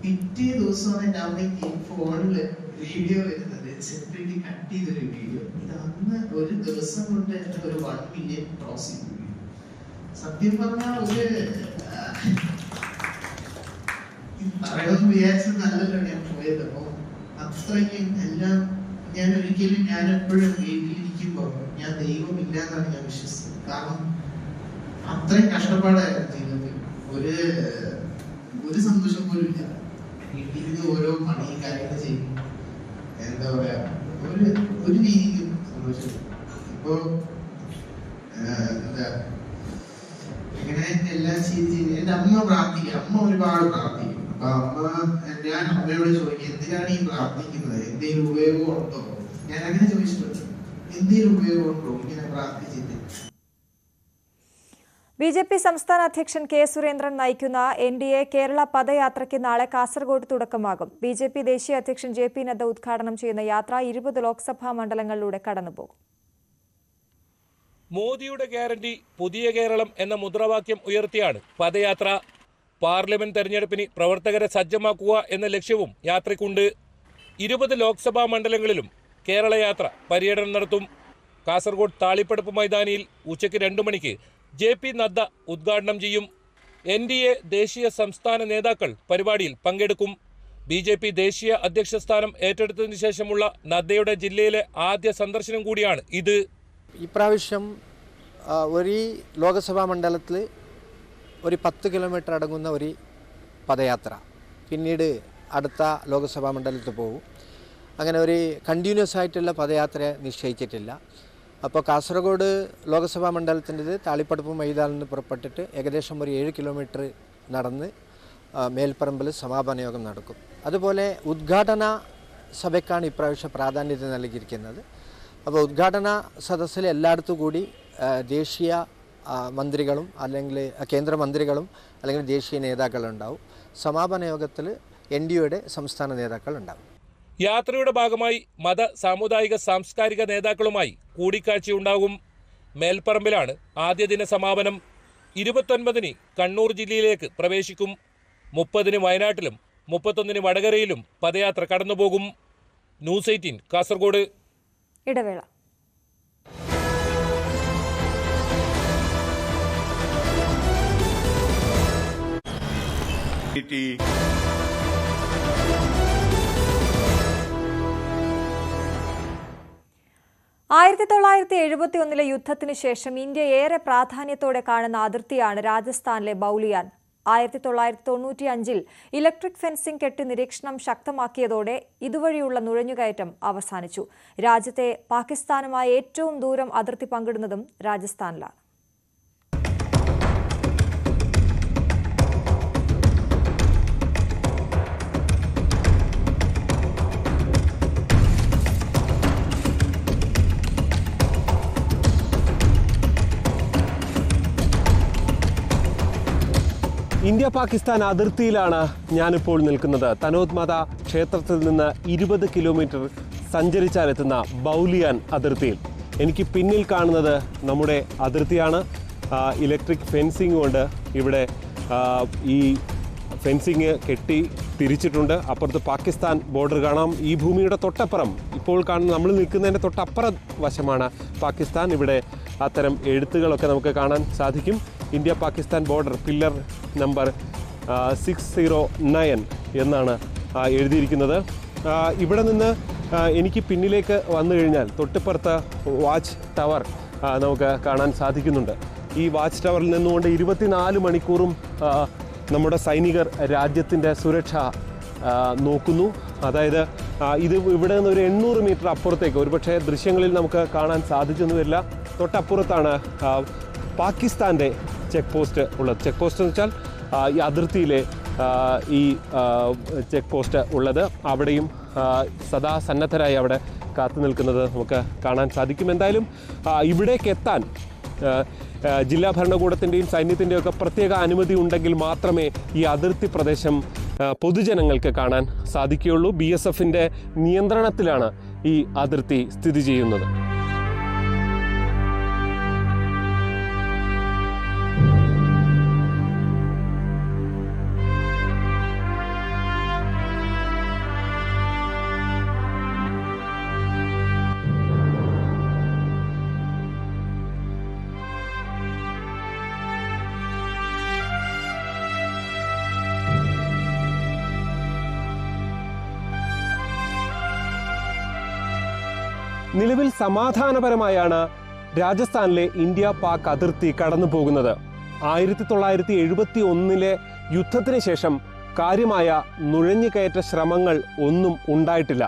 പിറ്റേ ദിവസമാണ് എന്റെ അമ്മയ്ക്ക് ഫോണില് വീഡിയോ വരുന്നത്, സെപ്പറേറ്റ് കട്ട് ചെയ്തൊരു വീഡിയോ. ഇത് അന്ന് ഒരു ദിവസം കൊണ്ട് ഒരു 1 മില്യൺ ക്രോസ് ചെയ്തു. സത്യം പറഞ്ഞാൽ ഒരു പറയണമെന്ന് വിചാരിച്ചത് നല്ലല്ലോ ഞാൻ പോയത്. അപ്പൊ അത്രയ്ക്കും എല്ലാം ഞാൻ എപ്പോഴും വീട്ടിലിരിക്കുമ്പോ ഞാൻ ദൈവമില്ല എന്നാണ് ഞാൻ വിശ്വസിച്ചത്. കാരണം അത്രയും കഷ്ടപ്പാടായിരുന്നു ജീവിതത്തിൽ. ഒരു സന്തോഷം പോലും ഇല്ല. വീട്ടിലിരുന്ന് ഓരോ പണി കാര്യങ്ങൾ ചെയ്യും. എന്താ പറയാ, ഒരു രീതിക്കും സന്തോഷം. ഇപ്പൊ എന്താ ഇങ്ങനെ എല്ലാം ചെയ്ത് എന്റെ അമ്മ പ്രാർത്ഥിക്കും. അമ്മ ഒരുപാട് പ്രാർത്ഥിക്കും. അപ്പൊ ഞാൻ അമ്മയോട് ചോദിക്കും, എന്തിനാണ് ഈ പ്രാർത്ഥിക്കുന്നത്? എന്തെങ്കിലും ഉപയോഗം ഉണ്ടോ? ഞാൻ അങ്ങനെ ചോദിച്ചിട്ടുണ്ട്. എന്തെങ്കിലും ഉപയോഗം ഉണ്ടോ ഇങ്ങനെ പ്രാർത്ഥിച്ചിട്ട്? ബി.ജെ.പി. സംസ്ഥാന അധ്യക്ഷൻ കെ. സുരേന്ദ്രൻ നയിക്കുന്ന NDA കേരള പദയാത്രയ്ക്ക് നാളെ കാസർഗോഡ് തുടക്കമാകും. ബി.ജെ.പി. ദേശീയ അധ്യക്ഷൻ JP നദ്ദ ഉദ്ഘാടനം ചെയ്യുന്ന യാത്ര 20 ലോക്സഭാ മണ്ഡലങ്ങളിലൂടെ കടന്നുപോകും. മോദിയുടെ ഗ്യാരണ്ടി പുതിയ കേരളം എന്ന മുദ്രാവാക്യം ഉയർത്തിയാണ് പദയാത്ര. പാർലമെന്റ് തെരഞ്ഞെടുപ്പിന് പ്രവർത്തകരെ സജ്ജമാക്കുക എന്ന ലക്ഷ്യവും യാത്രയ്ക്കുണ്ട്. 20 ലോക്സഭാ മണ്ഡലങ്ങളിലും കേരള യാത്ര പര്യടനം നടത്തും. കാസർഗോഡ് താളിപ്പടപ്പ് മൈതാനിയിൽ ഉച്ചയ്ക്ക് 2 മണിക്ക് JP നദ്ദ ഉദ്ഘാടനം ചെയ്യും. NDA ദേശീയ സംസ്ഥാന നേതാക്കൾ പരിപാടിയിൽ പങ്കെടുക്കും. BJP ദേശീയ അധ്യക്ഷ സ്ഥാനം ഏറ്റെടുത്തതിനു ശേഷമുള്ള നദ്ദയുടെ ജില്ലയിലെ ആദ്യ സന്ദർശനം കൂടിയാണ് ഇത്. ഇപ്രാവശ്യം ഒരു ലോകസഭാ മണ്ഡലത്തിൽ ഒരു 10 കിലോമീറ്റർ അടങ്ങുന്ന ഒരു പദയാത്ര, പിന്നീട് അടുത്ത ലോകസഭാ മണ്ഡലത്തിൽ പോകും. അങ്ങനെ ഒരു കണ്ടിന്യൂസ് ആയിട്ടുള്ള പദയാത്ര നിശ്ചയിച്ചിട്ടില്ല. അപ്പോൾ കാസർഗോഡ് ലോകസഭാ മണ്ഡലത്തിൻ്റെത് താളിപ്പടപ്പ് മൈതാനിൽ നിന്ന് പുറപ്പെട്ടിട്ട് ഏകദേശം ഒരു 7 കിലോമീറ്റർ നടന്ന് മേൽപ്പറമ്പിൽ സമാപന യോഗം നടക്കും. അതുപോലെ ഉദ്ഘാടന സഭയ്ക്കാണ് ഇപ്രാവശ്യം പ്രാധാന്യത നൽകിയിരിക്കുന്നത്. അപ്പോൾ ഉദ്ഘാടന സദസ്സിൽ എല്ലായിടത്തും കൂടി ദേശീയ മന്ത്രികളും അല്ലെങ്കിൽ കേന്ദ്രമന്ത്രികളും അല്ലെങ്കിൽ ദേശീയ നേതാക്കളുണ്ടാവും. സമാപന യോഗത്തിൽ NDAയുടെ സംസ്ഥാന നേതാക്കളുണ്ടാവും. യാത്രയുടെ ഭാഗമായി മത സാമുദായിക സാംസ്കാരിക നേതാക്കളുമായി കൂടിക്കാഴ്ചയുണ്ടാകും. മേൽപ്പറമ്പിലാണ് ആദ്യ ദിന സമാപനം. 29-ന് കണ്ണൂർ ജില്ലയിലേക്ക് പ്രവേശിക്കും. 30-ന് വയനാട്ടിലും 31-ന് വടകരയിലും പദയാത്ര കടന്നുപോകും. ന്യൂസ് 18 കാസർഗോഡ്. ഇടവേള. ആയിരത്തി 1971 യുദ്ധത്തിനു ശേഷം ഇന്ത്യ ഏറെ പ്രാധാന്യത്തോടെ കാണുന്ന അതിർത്തിയാണ് രാജസ്ഥാനിലെ ബൗലിയാൻ. 1995 ഇലക്ട്രിക് ഫെൻസിംഗ് കെട്ടി നിരീക്ഷണം ശക്തമാക്കിയതോടെ ഇതുവഴിയുള്ള നുഴഞ്ഞുകയറ്റം അവസാനിച്ചു. രാജ്യത്തെ പാകിസ്ഥാനുമായി ഏറ്റവും ദൂരം അതിർത്തി പങ്കിടുന്നതും രാജസ്ഥാനിലാണ്. ഇന്ത്യ പാകിസ്ഥാൻ അതിർത്തിയിലാണ് ഞാനിപ്പോൾ നിൽക്കുന്നത്. തനോത്മാത ക്ഷേത്രത്തിൽ നിന്ന് 20 കിലോമീറ്റർ സഞ്ചരിച്ചാലെത്തുന്ന ബൗലിയാൻ അതിർത്തിയിൽ. എനിക്ക് പിന്നിൽ കാണുന്നത് നമ്മുടെ അതിർത്തിയാണ്. ഇലക്ട്രിക് ഫെൻസിംഗ് കൊണ്ട് ഇവിടെ ഈ ഫെൻസിങ് കെട്ടി തിരിച്ചിട്ടുണ്ട്. അപ്പുറത്ത് പാകിസ്ഥാൻ ബോർഡർ കാണാം. ഈ ഭൂമിയുടെ തൊട്ടപ്പുറം ഇപ്പോൾ കാണുന്ന നമ്മൾ നിൽക്കുന്നതിൻ്റെ തൊട്ടപ്പുറ വശമാണ് പാകിസ്ഥാൻ. ഇവിടെ അത്തരം എഴുത്തുകളൊക്കെ നമുക്ക് കാണാൻ സാധിക്കും. India Pakistan border pillar number 609 എന്നാണ് എഴുതിയിരിക്കുന്നത്. ഇവിടെ നിന്ന് എനിക്ക് പിന്നിലേക്ക് വന്നു കഴിഞ്ഞാൽ തൊട്ടിപ്പുറത്ത് വാച്ച് ടവർ നമുക്ക് കാണാൻ സാധിക്കുന്നുണ്ട്. ഈ വാച്ച് ടവറിൽ നിന്നുകൊണ്ട് 24 മണിക്കൂറും നമ്മുടെ സൈനികർ രാജ്യത്തിൻ്റെ സുരക്ഷ നോക്കുന്നു. അതായത് ഇത് ഇവിടെ നിന്ന് ഒരു 800 മീറ്റർ അപ്പുറത്തേക്ക്, ഒരുപക്ഷെ ദൃശ്യങ്ങളിൽ നമുക്ക് കാണാൻ സാധിച്ചെന്ന് വരില്ല, തൊട്ടപ്പുറത്താണ് പാകിസ്ഥാൻ്റെ ചെക്ക് പോസ്റ്റ് ഉള്ളത്. ചെക്ക് പോസ്റ്റ് എന്ന് വെച്ചാൽ ഈ അതിർത്തിയിലെ ഈ ചെക്ക് പോസ്റ്റ് ഉള്ളത്. അവിടെയും സദാ സന്നദ്ധരായി അവിടെ കാത്തു നിൽക്കുന്നത് നമുക്ക് കാണാൻ സാധിക്കും. എന്തായാലും ഇവിടേക്ക് എത്താൻ ജില്ലാ ഭരണകൂടത്തിൻ്റെയും സൈന്യത്തിൻ്റെയും ഒക്കെ പ്രത്യേക അനുമതി ഉണ്ടെങ്കിൽ മാത്രമേ ഈ അതിർത്തി പ്രദേശം പൊതുജനങ്ങൾക്ക് കാണാൻ സാധിക്കുകയുള്ളൂ. BSFൻ്റെ നിയന്ത്രണത്തിലാണ് ഈ അതിർത്തി സ്ഥിതി ചെയ്യുന്നത്. നിലവിൽ സമാധാനപരമായാണ് രാജസ്ഥാനിലെ ഇന്ത്യ പാക് അതിർത്തി കടന്നു പോകുന്നത്. 1971 യുദ്ധത്തിന് ശേഷം കാര്യമായ നുഴഞ്ഞുകയറ്റ ശ്രമങ്ങൾ ഒന്നും ഉണ്ടായിട്ടില്ല.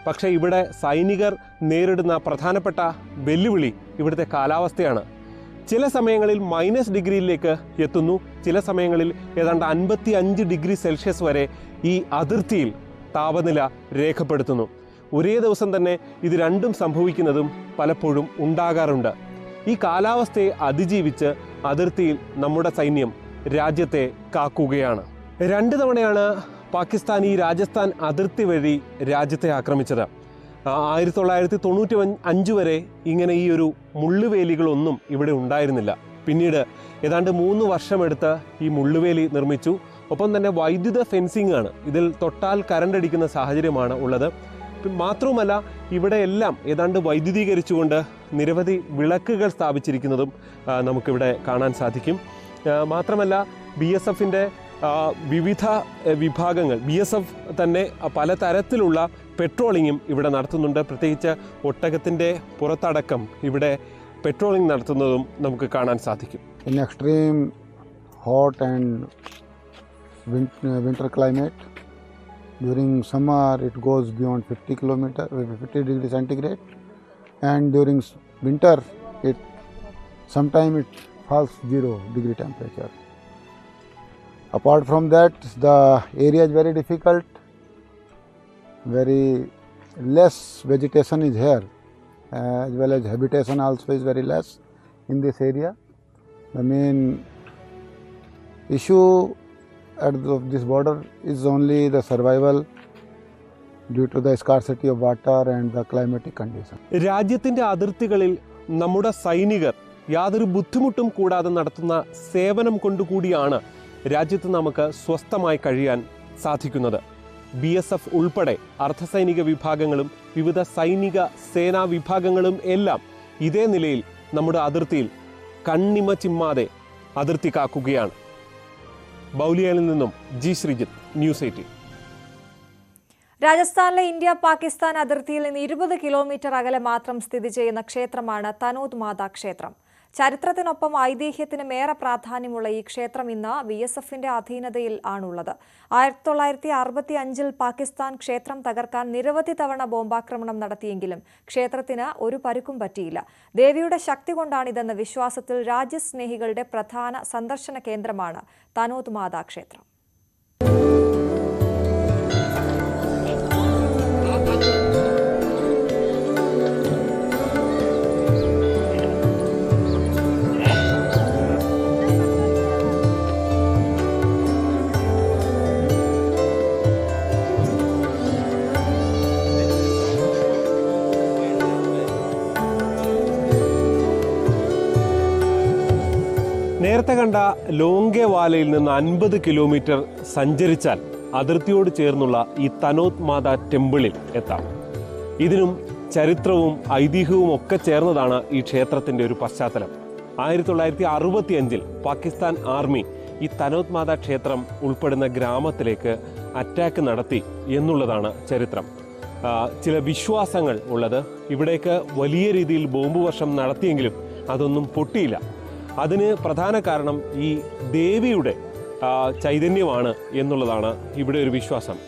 പക്ഷേ ഇവിടെ സൈനികർ നേരിടുന്ന പ്രധാനപ്പെട്ട വെല്ലുവിളി ഇവിടുത്തെ കാലാവസ്ഥയാണ്. ചില സമയങ്ങളിൽ -ഡിഗ്രിയിലേക്ക് എത്തുന്നു. ചില സമയങ്ങളിൽ ഏതാണ്ട് 55 ഡിഗ്രി സെൽഷ്യസ് വരെ ഈ അതിർത്തിയിൽ താപനില രേഖപ്പെടുത്തുന്നു. ഒരേ ദിവസം തന്നെ ഇത് രണ്ടും സംഭവിക്കുന്നതും പലപ്പോഴും ഉണ്ടാകാറുണ്ട്. ഈ കാലാവസ്ഥയെ അതിജീവിച്ച് അതിർത്തിയിൽ നമ്മുടെ സൈന്യം രാജ്യത്തെ കാക്കുകയാണ്. 2 തവണയാണ് പാകിസ്ഥാൻ ഈ രാജസ്ഥാൻ അതിർത്തി വഴി രാജ്യത്തെ ആക്രമിച്ചത്. 1995 വരെ ഇങ്ങനെ ഈ ഒരു മുള്ളുവേലികളൊന്നും ഇവിടെ ഉണ്ടായിരുന്നില്ല. പിന്നീട് ഏതാണ്ട് 3 വർഷമെടുത്ത് ഈ മുള്ളുവേലി നിർമ്മിച്ചു. ഒപ്പം തന്നെ വൈദ്യുത ഫെൻസിംഗ് ആണ്. ഇതിൽ തൊട്ടാൽ കരണ്ടടിക്കുന്ന സാഹചര്യമാണ് ഉള്ളത്. മാത്രവുമല്ല ഇവിടെയെല്ലാം ഏതാണ്ട് വൈദ്യുതീകരിച്ചുകൊണ്ട് നിരവധി വിളക്കുകൾ സ്ഥാപിച്ചിരിക്കുന്നതും നമുക്കിവിടെ കാണാൻ സാധിക്കും. മാത്രമല്ല BSFിൻ്റെ വിവിധ വിഭാഗങ്ങൾ, BSF തന്നെ പലതരത്തിലുള്ള പെട്രോളിങ്ങും ഇവിടെ നടത്തുന്നുണ്ട്. പ്രത്യേകിച്ച് ഒട്ടകത്തിൻ്റെ പുറത്തടക്കം ഇവിടെ പെട്രോളിംഗ് നടത്തുന്നതും നമുക്ക് കാണാൻ സാധിക്കും. In extreme hot and winter climate, during summer it goes beyond 50 degrees centigrade, and during winter sometimes it falls 0 degree temperature. Apart from that, the area is very difficult, very less vegetation is here, as well as habitation also is very less in this area. The main issue at this border is only the survival due to the scarcity of water and the climatic condition. രാജ്യത്തിൻ്റെ അതിർത്തികളിൽ നമ്മുടെ സൈനികർ യാതൊരു ബുദ്ധിമുട്ടും കൂടാതെ നടത്തുന്ന സേവനം കൊണ്ടുകൂടിയാണ് രാജ്യത്ത് നമുക്ക് സ്വസ്ഥമായി കഴിയാൻ സാധിക്കുന്നത്. BSF ഉൾപ്പെടെ അർദ്ധസൈനിക വിഭാഗങ്ങളും വിവിധ സൈനിക സേനാ വിഭാഗങ്ങളും എല്ലാം ഇതേ നിലയിൽ നമ്മുടെ അതിർത്തിയിൽ കണ്ണിമ ചിമ്മാതെ അതിർത്തി കാക്കുകയാണ്. ബൗലിയയിൽ നിന്നും ജി ശ്രീജിത്ത്, ന്യൂസ് 18. രാജസ്ഥാനിലെ ഇന്ത്യ പാകിസ്ഥാൻ അതിർത്തിയിൽ നിന്ന് 20 കിലോമീറ്റർ അകലെ മാത്രം സ്ഥിതി ചെയ്യുന്ന ക്ഷേത്രമാണ് തനോത് മാതാ ക്ഷേത്രം. ചരിത്രത്തിനൊപ്പം ഐതിഹ്യത്തിനും ഏറെ പ്രാധാന്യമുള്ള ഈ ക്ഷേത്രം ഇന്ന് BSFിന്റെ അധീനതയിൽ ആണുള്ളത്. 1965 പാകിസ്ഥാൻ ക്ഷേത്രം തകർക്കാൻ നിരവധി തവണ ബോംബാക്രമണം നടത്തിയെങ്കിലും ക്ഷേത്രത്തിന് ഒരു പരുക്കും പറ്റിയില്ല. ദേവിയുടെ ശക്തി കൊണ്ടാണിതെന്ന വിശ്വാസത്തിൽ രാജ്യസ്നേഹികളുടെ പ്രധാന സന്ദർശന കേന്ദ്രമാണ് തനോത് മാതാ ക്ഷേത്രം. നേരത്തെ കണ്ട ലോങ്കേവാലയിൽ നിന്ന് 50 കിലോമീറ്റർ സഞ്ചരിച്ചാൽ അതിർത്തിയോട് ചേർന്നുള്ള ഈ തനോത് മാതാ ടെമ്പിളിൽ എത്താം. ഇതിനും ചരിത്രവും ഐതിഹ്യവും ഒക്കെ ചേർന്നതാണ് ഈ ക്ഷേത്രത്തിൻ്റെ ഒരു പശ്ചാത്തലം. 1965 പാകിസ്ഥാൻ ആർമി ഈ തനോത് മാതാ ക്ഷേത്രം ഉൾപ്പെടുന്ന ഗ്രാമത്തിലേക്ക് അറ്റാക്ക് നടത്തി എന്നുള്ളതാണ് ചരിത്രം. ചില വിശ്വാസങ്ങൾ ഉള്ളത്, ഇവിടേക്ക് വലിയ രീതിയിൽ ബോംബ് വർഷം നടത്തിയെങ്കിലും അതൊന്നും പൊട്ടിയില്ല. അതിന് പ്രധാന കാരണം ഈ ദേവിയുടെ ചൈതന്യമാണ് എന്നുള്ളതാണ് ഇവിടെ ഒരു വിശ്വാസം.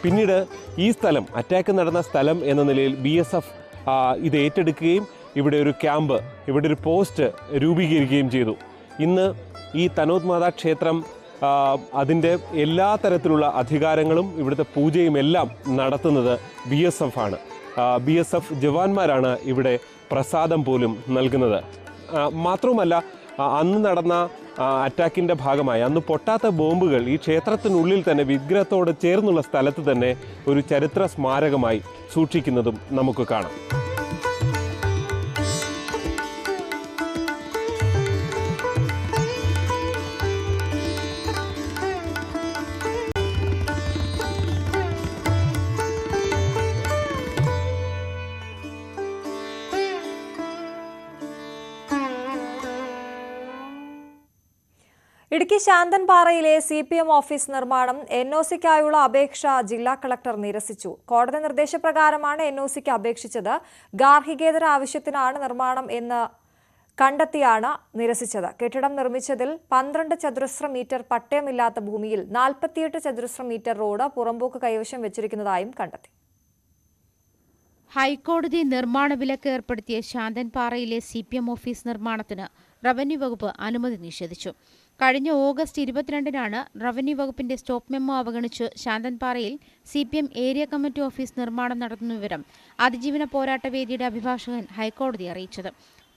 പിന്നീട് ഈ സ്ഥലം, അറ്റാക്ക് നടന്ന സ്ഥലം എന്ന നിലയിൽ BSF ഇത് ഏറ്റെടുക്കുകയും ഇവിടെ ഒരു ക്യാമ്പ്, ഇവിടെ ഒരു പോസ്റ്റ് രൂപീകരിക്കുകയും ചെയ്തു. ഇന്ന് ഈ തനോത് മാതാ ക്ഷേത്രം അതിൻ്റെ എല്ലാ തരത്തിലുള്ള അധികാരങ്ങളും ഇവിടുത്തെ പൂജയും എല്ലാം നടത്തുന്നത് BSF ആണ്. BSF ജവാന്മാരാണ് ഇവിടെ പ്രസാദം പോലും നൽകുന്നത്. മാത്രവുമല്ല, അന്ന് നടന്ന അറ്റാക്കിൻ്റെ ഭാഗമായി അന്ന് പൊട്ടാത്ത ബോംബുകൾ ഈ ക്ഷേത്രത്തിനുള്ളിൽ തന്നെ വിഗ്രഹത്തോട് ചേർന്നുള്ള സ്ഥലത്ത് തന്നെ ഒരു ചരിത്ര സ്മാരകമായി സൂക്ഷിക്കുന്നതും നമുക്ക് കാണാം. ഇടുക്കി ശാന്തൻപാറയിലെ CPM ഓഫീസ് നിർമ്മാണം NOCക്കായുള്ള അപേക്ഷ ജില്ലാ കളക്ടർ നിരസിച്ചു. കോടതി നിർദ്ദേശപ്രകാരമാണ് NOCക്ക് അപേക്ഷിച്ചത്. ഗാർഹികേതര ആവശ്യത്തിനാണ് നിർമ്മാണം എന്ന് കണ്ടെത്തിയാണ് നിരസിച്ചത്. കെട്ടിടം നിർമ്മിച്ചതിൽ 12 ചതുരശ്ര മീറ്റർ പട്ടയമില്ലാത്ത ഭൂമിയിൽ 48 ചതുരശ്ര മീറ്റർ റോഡ് പുറമ്പോക്ക് കൈവശം വെച്ചിരിക്കുന്നതായും കണ്ടെത്തി. ഹൈക്കോടതി നിർമ്മാണ വിലക്ക് ഏർപ്പെടുത്തിയ ശാന്തൻപാറയിലെ CPM ഓഫീസ് നിർമ്മാണത്തിന് റവന്യൂ വകുപ്പ് അനുമതി നിഷേധിച്ചു. കഴിഞ്ഞ ഓഗസ്റ്റ് 22-നാണ് റവന്യൂ വകുപ്പിന്റെ സ്റ്റോപ്പ് മെമ്മോ അവഗണിച്ച് ശാന്തൻപാറയിൽ CPM ഏരിയ കമ്മിറ്റി ഓഫീസ് നിർമ്മാണം നടത്തുന്ന വിവരം അതിജീവന പോരാട്ട വേദിയുടെ അഭിഭാഷകൻ ഹൈക്കോടതിയെ അറിയിച്ചത്.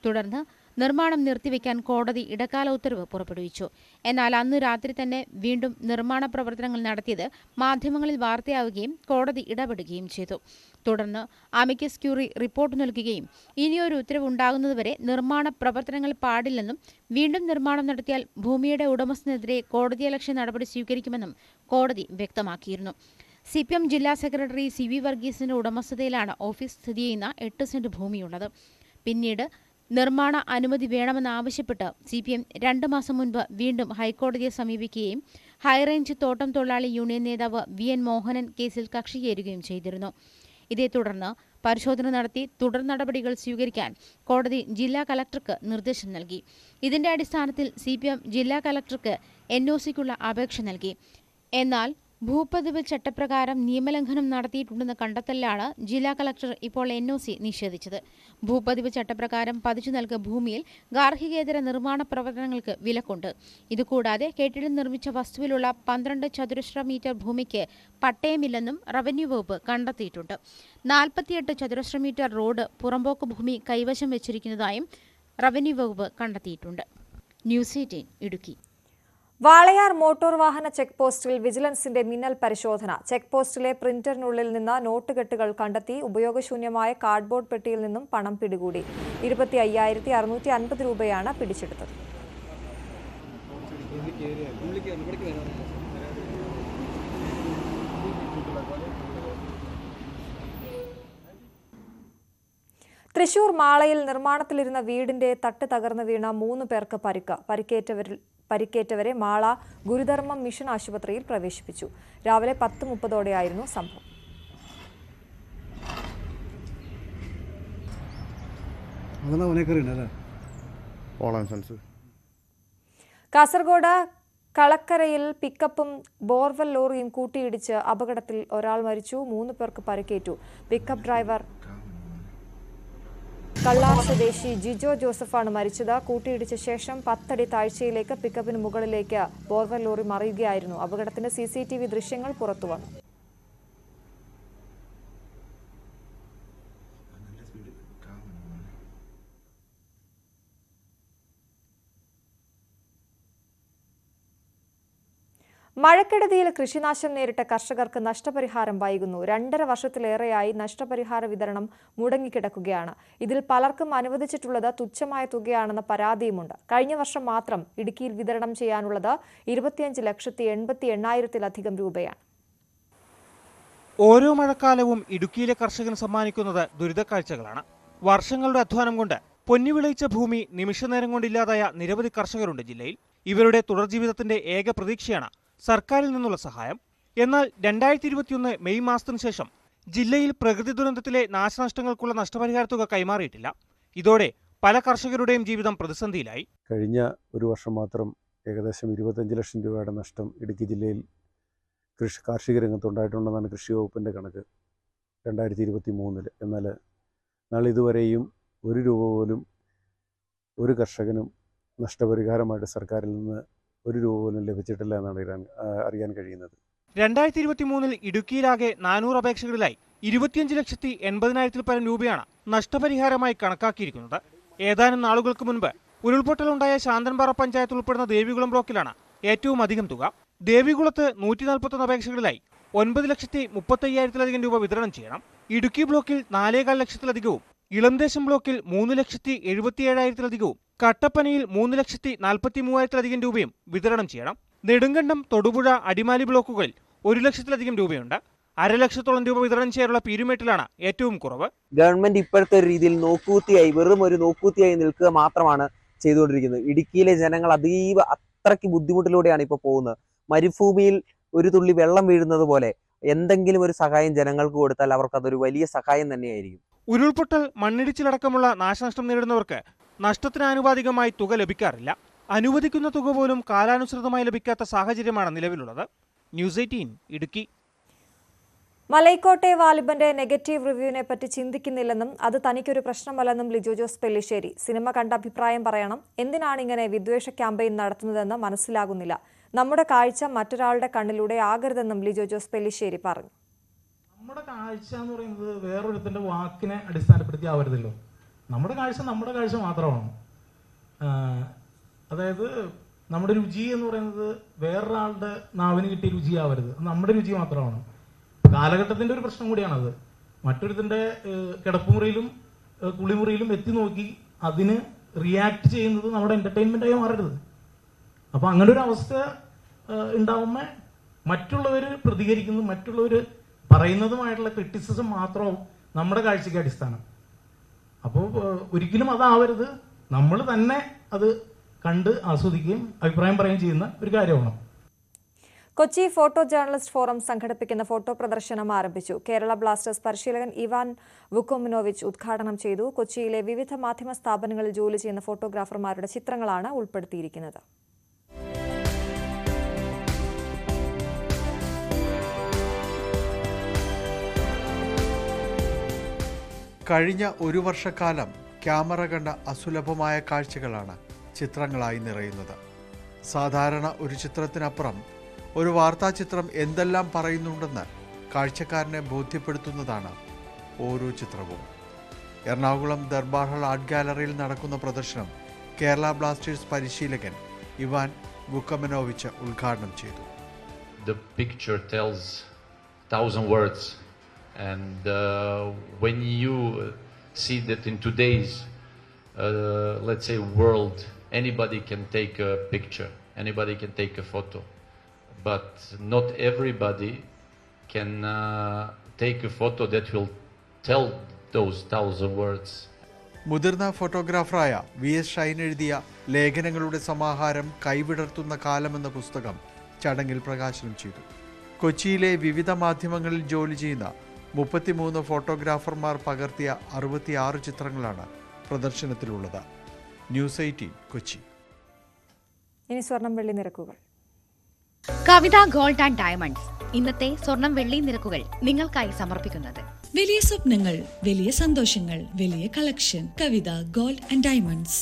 തുടർന്ന് നിർമ്മാണം നിർത്തിവെക്കാൻ കോടതി ഇടക്കാല ഉത്തരവ് പുറപ്പെടുവിച്ചു. എന്നാൽ അന്ന് രാത്രി തന്നെ വീണ്ടും നിർമ്മാണ പ്രവർത്തനങ്ങൾ നടത്തിയത് മാധ്യമങ്ങളിൽ വാർത്തയാവുകയും കോടതി ഇടപെടുകയും ചെയ്തു. തുടർന്ന് അമിക്കസ് ക്യൂറി റിപ്പോർട്ട് നൽകുകയും ഇനിയൊരു ഉത്തരവുണ്ടാകുന്നതുവരെ നിർമ്മാണ പ്രവർത്തനങ്ങൾ പാടില്ലെന്നും വീണ്ടും നിർമ്മാണം നടത്തിയാൽ ഭൂമിയുടെ ഉടമസ്ഥനെതിരെ കോടതിയലക്ഷ്യ നടപടി സ്വീകരിക്കുമെന്നും കോടതി വ്യക്തമാക്കിയിരുന്നു. CPM ജില്ലാ സെക്രട്ടറി CV വർഗീസിന്റെ ഉടമസ്ഥതയിലാണ് ഓഫീസ് സ്ഥിതി ചെയ്യുന്ന 8 സെന്റ് ഭൂമിയുള്ളത്. പിന്നീട് നിർമ്മാണ അനുമതി വേണമെന്നാവശ്യപ്പെട്ട് CPM 2 മാസം മുൻപ് വീണ്ടും ഹൈക്കോടതിയെ സമീപിക്കുകയും ഹൈറേഞ്ച് തോട്ടം തൊഴിലാളി യൂണിയൻ നേതാവ് VN മോഹനൻ കേസിൽ കക്ഷി ചേരുകയും ചെയ്തിരുന്നു. ഇതേ തുടർന്ന് പരിശോധന നടത്തി തുടർ നടപടികൾ സ്വീകരിക്കാൻ കോടതി ജില്ലാ കലക്ടർക്ക് നിർദ്ദേശം നൽകി. ഇതിന്റെ അടിസ്ഥാനത്തിൽ CPM ജില്ലാ കലക്ടർക്ക് NOCക്കുള്ള അപേക്ഷ നൽകി. എന്നാൽ ഭൂപതിവ് ചട്ടപ്രകാരം നിയമലംഘനം നടത്തിയിട്ടുണ്ടെന്ന കണ്ടെത്തലിലാണ് ജില്ലാ കളക്ടർ ഇപ്പോൾ NOC നിഷേധിച്ചത്. ഭൂപതിവ് ചട്ടപ്രകാരം പതിച്ചു നൽകിയ ഭൂമിയിൽ ഗാർഹികേതര നിർമ്മാണ പ്രവർത്തനങ്ങൾക്ക് വിലക്കുണ്ട്. ഇതുകൂടാതെ കെട്ടിടം നിർമ്മിച്ച വസ്തുവിലുള്ള 12 ചതുരശ്ര മീറ്റർ ഭൂമിക്ക് പട്ടയമില്ലെന്നും റവന്യൂ വകുപ്പ് കണ്ടെത്തിയിട്ടുണ്ട്. 48 ചതുരശ്ര മീറ്റർ റോഡ് പുറമ്പോക്ക് ഭൂമി കൈവശം വെച്ചിരിക്കുന്നതായും റവന്യൂ വകുപ്പ് കണ്ടെത്തിയിട്ടുണ്ട്. ന്യൂസ് 18 ഇടുക്കി. വാളയാർ മോട്ടോർ വാഹന ചെക്ക് പോസ്റ്റിൽ വിജിലൻസിന്റെ മിന്നൽ പരിശോധന. ചെക്ക് പോസ്റ്റിലെ പ്രിന്ററിനുള്ളിൽ നിന്ന് നോട്ടുകെട്ടുകൾ കണ്ടെത്തി. ഉപയോഗശൂന്യമായ കാർഡ്ബോർഡ് പെട്ടിയിൽ നിന്നും പണം പിടികൂടി. 25,650 രൂപയാണ് പിടിച്ചെടുത്തത്. തൃശൂർ മാളയിൽ നിർമ്മാണത്തിലിരുന്ന വീടിന്റെ തട്ട് തകർന്നു വീണ 3 പേർക്ക് പരിക്ക്. പരിക്കേറ്റവരെ മാള ഗുരുധർമ്മം മിഷൻ ആശുപത്രിയിൽ പ്രവേശിപ്പിച്ചു. രാവിലെ 10:30ഓടെയായിരുന്നു സംഭവം. കാസർഗോഡ് കളക്കരയിൽ പിക്കപ്പും ബോർവെൽ ലോറിയും കൂട്ടിയിടിച്ച് അപകടത്തിൽ ഒരാൾ മരിച്ചു. 3 പേർക്ക് പരിക്കേറ്റു. പിക്കപ്പ് ഡ്രൈവർ കള്ളാർ സ്വദേശി ജിജോ ജോസഫാണ് മരിച്ചത്. കൂട്ടിയിടിച്ച ശേഷം 10 അടി താഴ്ചയിലേക്ക് പിക്കപ്പിന് മുകളിലേക്ക് ബോർവെൽ ലോറി മറിയുകയായിരുന്നു. അപകടത്തിന്റെ CCTV ദൃശ്യങ്ങൾ പുറത്തുവന്നു. മഴക്കെടുതിയിൽ കൃഷിനാശം നേരിട്ട കർഷകർക്ക് നഷ്ടപരിഹാരം വൈകുന്നു. 2.5 വർഷത്തിലേറെയായി നഷ്ടപരിഹാര വിതരണം മുടങ്ങിക്കിടക്കുകയാണ്. ഇതിൽ പലർക്കും അനുവദിച്ചിട്ടുള്ളത് തുച്ഛമായ തുകയാണെന്ന പരാതിയുമുണ്ട്. കഴിഞ്ഞ വർഷം മാത്രം ഇടുക്കിയിൽ വിതരണം ചെയ്യാനുള്ളത് 25,80,800-ലധികം രൂപയാണ്. ഓരോ മഴക്കാലവും ഇടുക്കിയിലെ കർഷകന് സമ്മാനിക്കുന്നത് ദുരിതക്കാഴ്ചകളാണ്. വർഷങ്ങളുടെ അധ്വാനം കൊണ്ട് പൊന്നിവിളയിച്ച ഭൂമി നിമിഷനേരം കൊണ്ടില്ലാതായ നിരവധി കർഷകരുണ്ട് ജില്ലയിൽ. ഇവരുടെ തുടർജീവിതത്തിന്റെ ഏക പ്രതീക്ഷയാണ് സർക്കാരിൽ നിന്നുള്ള സഹായം. എന്നാൽ 2021 മെയ് മാസത്തിനു ശേഷം ജില്ലയിൽ പ്രകൃതി ദുരന്തത്തിലെ നാശനഷ്ടങ്ങൾക്കുള്ള നഷ്ടപരിഹാര തുക കൈമാറിയിട്ടില്ല. ഇതോടെ പല കർഷകരുടെയും ജീവിതം പ്രതിസന്ധിയിലായി. കഴിഞ്ഞ ഒരു വർഷം മാത്രം ഏകദേശം 25 ലക്ഷം രൂപയുടെ നഷ്ടം ഇടുക്കി ജില്ലയിൽ കാർഷിക രംഗത്തുണ്ടായിട്ടുണ്ടെന്നാണ് കൃഷി വകുപ്പിൻ്റെ കണക്ക് 2023. എന്നാൽ നാളിതുവരെയും 1 രൂപ പോലും ഒരു കർഷകനും നഷ്ടപരിഹാരമായിട്ട് സർക്കാരിൽ നിന്ന് 1 രൂപ പോലും ലഭിച്ചിട്ടില്ല എന്നാണ് അറിയാൻ കഴിയുന്നത്. 2023 ഇടുക്കിയിലാകെ 400 അപേക്ഷകളിലായി 25,80,000 പരം രൂപയാണ് നഷ്ടപരിഹാരമായി കണക്കാക്കിയിരിക്കുന്നത്. ഏതാനും നാളുകൾക്ക് മുൻപ് ഉരുൾപൊട്ടലുണ്ടായ ശാന്തൻപാറ പഞ്ചായത്ത് ഉൾപ്പെടുന്ന ദേവികുളം ബ്ലോക്കിലാണ് ഏറ്റവും അധികം തുക. ദേവികുളത്ത് 141 അപേക്ഷകളിലായി 9,35,000-ലധികം രൂപ വിതരണം ചെയ്യണം. ഇടുക്കി ബ്ലോക്കിൽ 4,15 ലക്ഷത്തിലധികവും, ഇളന്തേശം ബ്ലോക്കിൽ 3,77,000-ലധികവും, കട്ടപ്പനയിൽ 3,43,000-ലധികം രൂപയും വിതരണം ചെയ്യണം. നെടുങ്കണ്ടം, തൊടുപുഴ, അടിമാലി ബ്ലോക്കുകളിൽ 1 ലക്ഷത്തിലധികം രൂപയുണ്ട്. 1/2 ലക്ഷത്തോളം രൂപ വിതരണം ചെയ്യാനുള്ള പീരുമേട്ടിലാണ് ഏറ്റവും കുറവ്. ഗവൺമെന്റ് ഇപ്പോഴത്തെ ഒരു രീതിയിൽ നോക്കൂത്തിയായി, വെറും ഒരു നോക്കൂത്തിയായി നിൽക്കുക മാത്രമാണ് ചെയ്തുകൊണ്ടിരിക്കുന്നത്. ഇടുക്കിയിലെ ജനങ്ങൾ അത്രയ്ക്ക് ബുദ്ധിമുട്ടിലൂടെയാണ് ഇപ്പോൾ പോകുന്നത്. മരുഭൂമിയിൽ ഒരു തുള്ളി വെള്ളം വീഴുന്നത് പോലെ എന്തെങ്കിലും ഒരു സഹായം ജനങ്ങൾക്ക് കൊടുത്താൽ അവർക്ക് അതൊരു വലിയ സഹായം തന്നെയായിരിക്കും. ഉരുൾപൊട്ടൽ, മണ്ണിടിച്ചിലടക്കമുള്ള നാശനഷ്ടം നേരിടുന്നവർക്ക് നഷ്ടത്തിന് ആനുപാതികമായി തുക ലഭിക്കാറില്ല. അനുവദിക്കുന്ന തുക പോലും കാലാനുസൃതമായി ലഭിക്കാത്ത സാഹചര്യമാണ് നിലവിലുള്ളത്. ന്യൂസ് 18 ഇടുക്കി. മലൈക്കോട്ടെ വാലിബന്റെ നെഗറ്റീവ് റിവ്യൂവിനെ പറ്റി ചിന്തിക്കുന്നില്ലെന്നും അത് തനിക്കൊരു പ്രശ്നമല്ലെന്നും ലിജോ ജോസ് പെല്ലിശ്ശേരി. സിനിമ കണ്ട അഭിപ്രായം പറയണം. എന്തിനാണ് ഇങ്ങനെ വിദ്വേഷ ക്യാമ്പയിൻ നടത്തുന്നതെന്ന് മനസ്സിലാകുന്നില്ല. നമ്മുടെ കാഴ്ച മറ്റൊരാളുടെ കണ്ണിലൂടെ ആകരുതെന്നും ലിജോ ജോസ് പെല്ലിശ്ശേരി പറഞ്ഞു. നമ്മുടെ കാഴ്ച എന്ന് പറയുന്നത് വേറൊരുത്തിന്റെ വാക്കിനെ അടിസ്ഥാനപ്പെടുത്തി ആവരുതല്ലോ. നമ്മുടെ കാഴ്ച മാത്രമാണ്. അതായത് നമ്മുടെ രുചി എന്ന് പറയുന്നത് വേറൊരാളുടെ നാവിന് കിട്ടിയ രുചിയാവരുത്. നമ്മുടെ രുചി മാത്രമാണ്. കാലഘട്ടത്തിന്റെ ഒരു പ്രശ്നം കൂടിയാണത്. മറ്റൊരുത്തിന്റെ കിടപ്പുമുറിയിലും കുളിമുറിയിലും എത്തി നോക്കി അതിന് റിയാക്ട് ചെയ്യുന്നത് നമ്മുടെ എന്റർടൈൻമെന്റായി മാറരുത്. അപ്പൊ അങ്ങനെ ഒരു അവസ്ഥ ഉണ്ടാവുമ്പോൾ മറ്റുള്ളവർ പ്രതികരിക്കുന്നു, മറ്റുള്ളവർ പറയുന്നതുമായിട്ടുള്ള ക്രിറ്റിസിസം മാത്രവും നമ്മുടെ കാഴ്ചയ്ക്ക് അടിസ്ഥാനം. അപ്പോൾ ഒരിക്കലും അതാവരുത്. നമ്മൾ തന്നെ അത് കണ്ട് ആസ്വദിക്കുകയും അഭിപ്രായം പറയുകയും ചെയ്യുന്ന ഒരു കാര്യമാണ്. കൊച്ചി ഫോട്ടോ ജേർണലിസ്റ്റ് ഫോറം സംഘടിപ്പിക്കുന്ന ഫോട്ടോ പ്രദർശനം ആരംഭിച്ചു. കേരള ബ്ലാസ്റ്റേഴ്സ് പരിശീലകൻ ഇവാൻ വുക്കോമിനോവിച്ച് ഉദ്ഘാടനം ചെയ്തു. കൊച്ചിയിലെ വിവിധ മാധ്യമ സ്ഥാപനങ്ങളിൽ ജോലി ചെയ്യുന്ന ഫോട്ടോഗ്രാഫർമാരുടെ ചിത്രങ്ങളാണ് ഉൾപ്പെടുത്തിയിരിക്കുന്നത്. കഴിഞ്ഞ ഒരു വർഷക്കാലം ക്യാമറ കണ്ട അസുലഭമായ കാഴ്ചകളാണ് ചിത്രങ്ങളായി നിറയുന്നത്. സാധാരണ ഒരു ചിത്രത്തിനപ്പുറം ഒരു വാർത്താ ചിത്രം എന്തെല്ലാം പറയുന്നുണ്ടെന്ന് കാഴ്ചക്കാരനെ ബോധ്യപ്പെടുത്തുന്നതാണ് ഓരോ ചിത്രവും. എറണാകുളം ദർബാർ ഹാൾ ആർട്ട് ഗാലറിയിൽ നടക്കുന്ന പ്രദർശനം കേരള ബ്ലാസ്റ്റേഴ്സ് പരിശീലകൻ ഇവാൻ വുക്കോമിനോവിച്ച് ഉദ്ഘാടനം ചെയ്തു. The picture tells 1,000 words, and when you see that in today's let's say world, anybody can take a picture, anybody can take a photo, but not everybody can take a photo that will tell those 1,000 words. മുതിർന്ന ഫോട്ടോഗ്രാഫറായ VS Shine എഴുതിയ ലേഖനങ്ങളുടെ സമാഹാരം കൈവിടർത്തുന്ന കാലമെന്ന പുസ്തകം ചടങ്ങിൽ പ്രകാശനം ചെയ്തു. കൊച്ചിയിലെ വിവിധ മാധ്യമങ്ങളിൽ ജോലി ചെയ്യുന്ന 33 ഫോട്ടോഗ്രാഫർമാർ പകർത്തിയ 66 ചിത്രങ്ങളാണ് പ്രദർശനത്തിലുള്ളത്. ന്യൂസ് 18 കൊച്ചി. ഇനി സ്വർണം വെള്ളി നിരക്കുകൾ. കവിത ഗോൾഡ് ആൻഡ് ഡയമണ്ട്സ് ഇന്നത്തെ സ്വർണം വെള്ളി നിരക്കുകൾ നിങ്ങൾക്കായി സമർപ്പിക്കുന്നത്. വലിയ സ്വപ്നങ്ങൾ, വലിയ സന്തോഷങ്ങൾ, വലിയ collection. Kavitha gold and diamonds.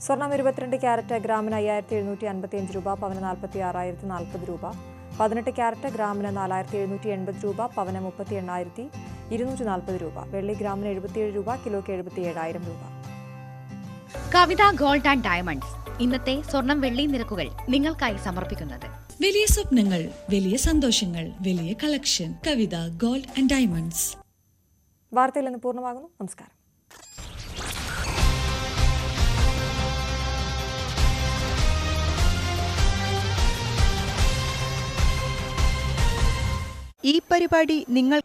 സ്വർണം 22 ക്യാരറ്റ് ഗ്രാമിന് 5755 രൂപ, പവന് 46,040 രൂപ. 18 ക്യാരറ്റ് ഗ്രാമിന് 4780 രൂപ, പവന് 38,240 രൂപ. വെള്ളി ഗ്രാമിന് 77 രൂപ, കിലോയ്ക്ക് 77,000 രൂപ. കവിത ഗോൾഡ് ആൻഡ് ഡയമണ്ട്സ് ഇന്നത്തെ സ്വർണം വെള്ളി നിരക്കുകൾ നിങ്ങൾക്കായി സമർപ്പിക്കുന്നത്. വലിയ സ്വപ്നങ്ങൾ, വലിയ സന്തോഷങ്ങൾ, വലിയ collection. Kavitha gold and diamonds. വാർത്തയിൽ നിന്ന് പൂർണ്ണമാകുന്നു. നമസ്കാരം. ഈ പരിപാടി നിങ്ങൾ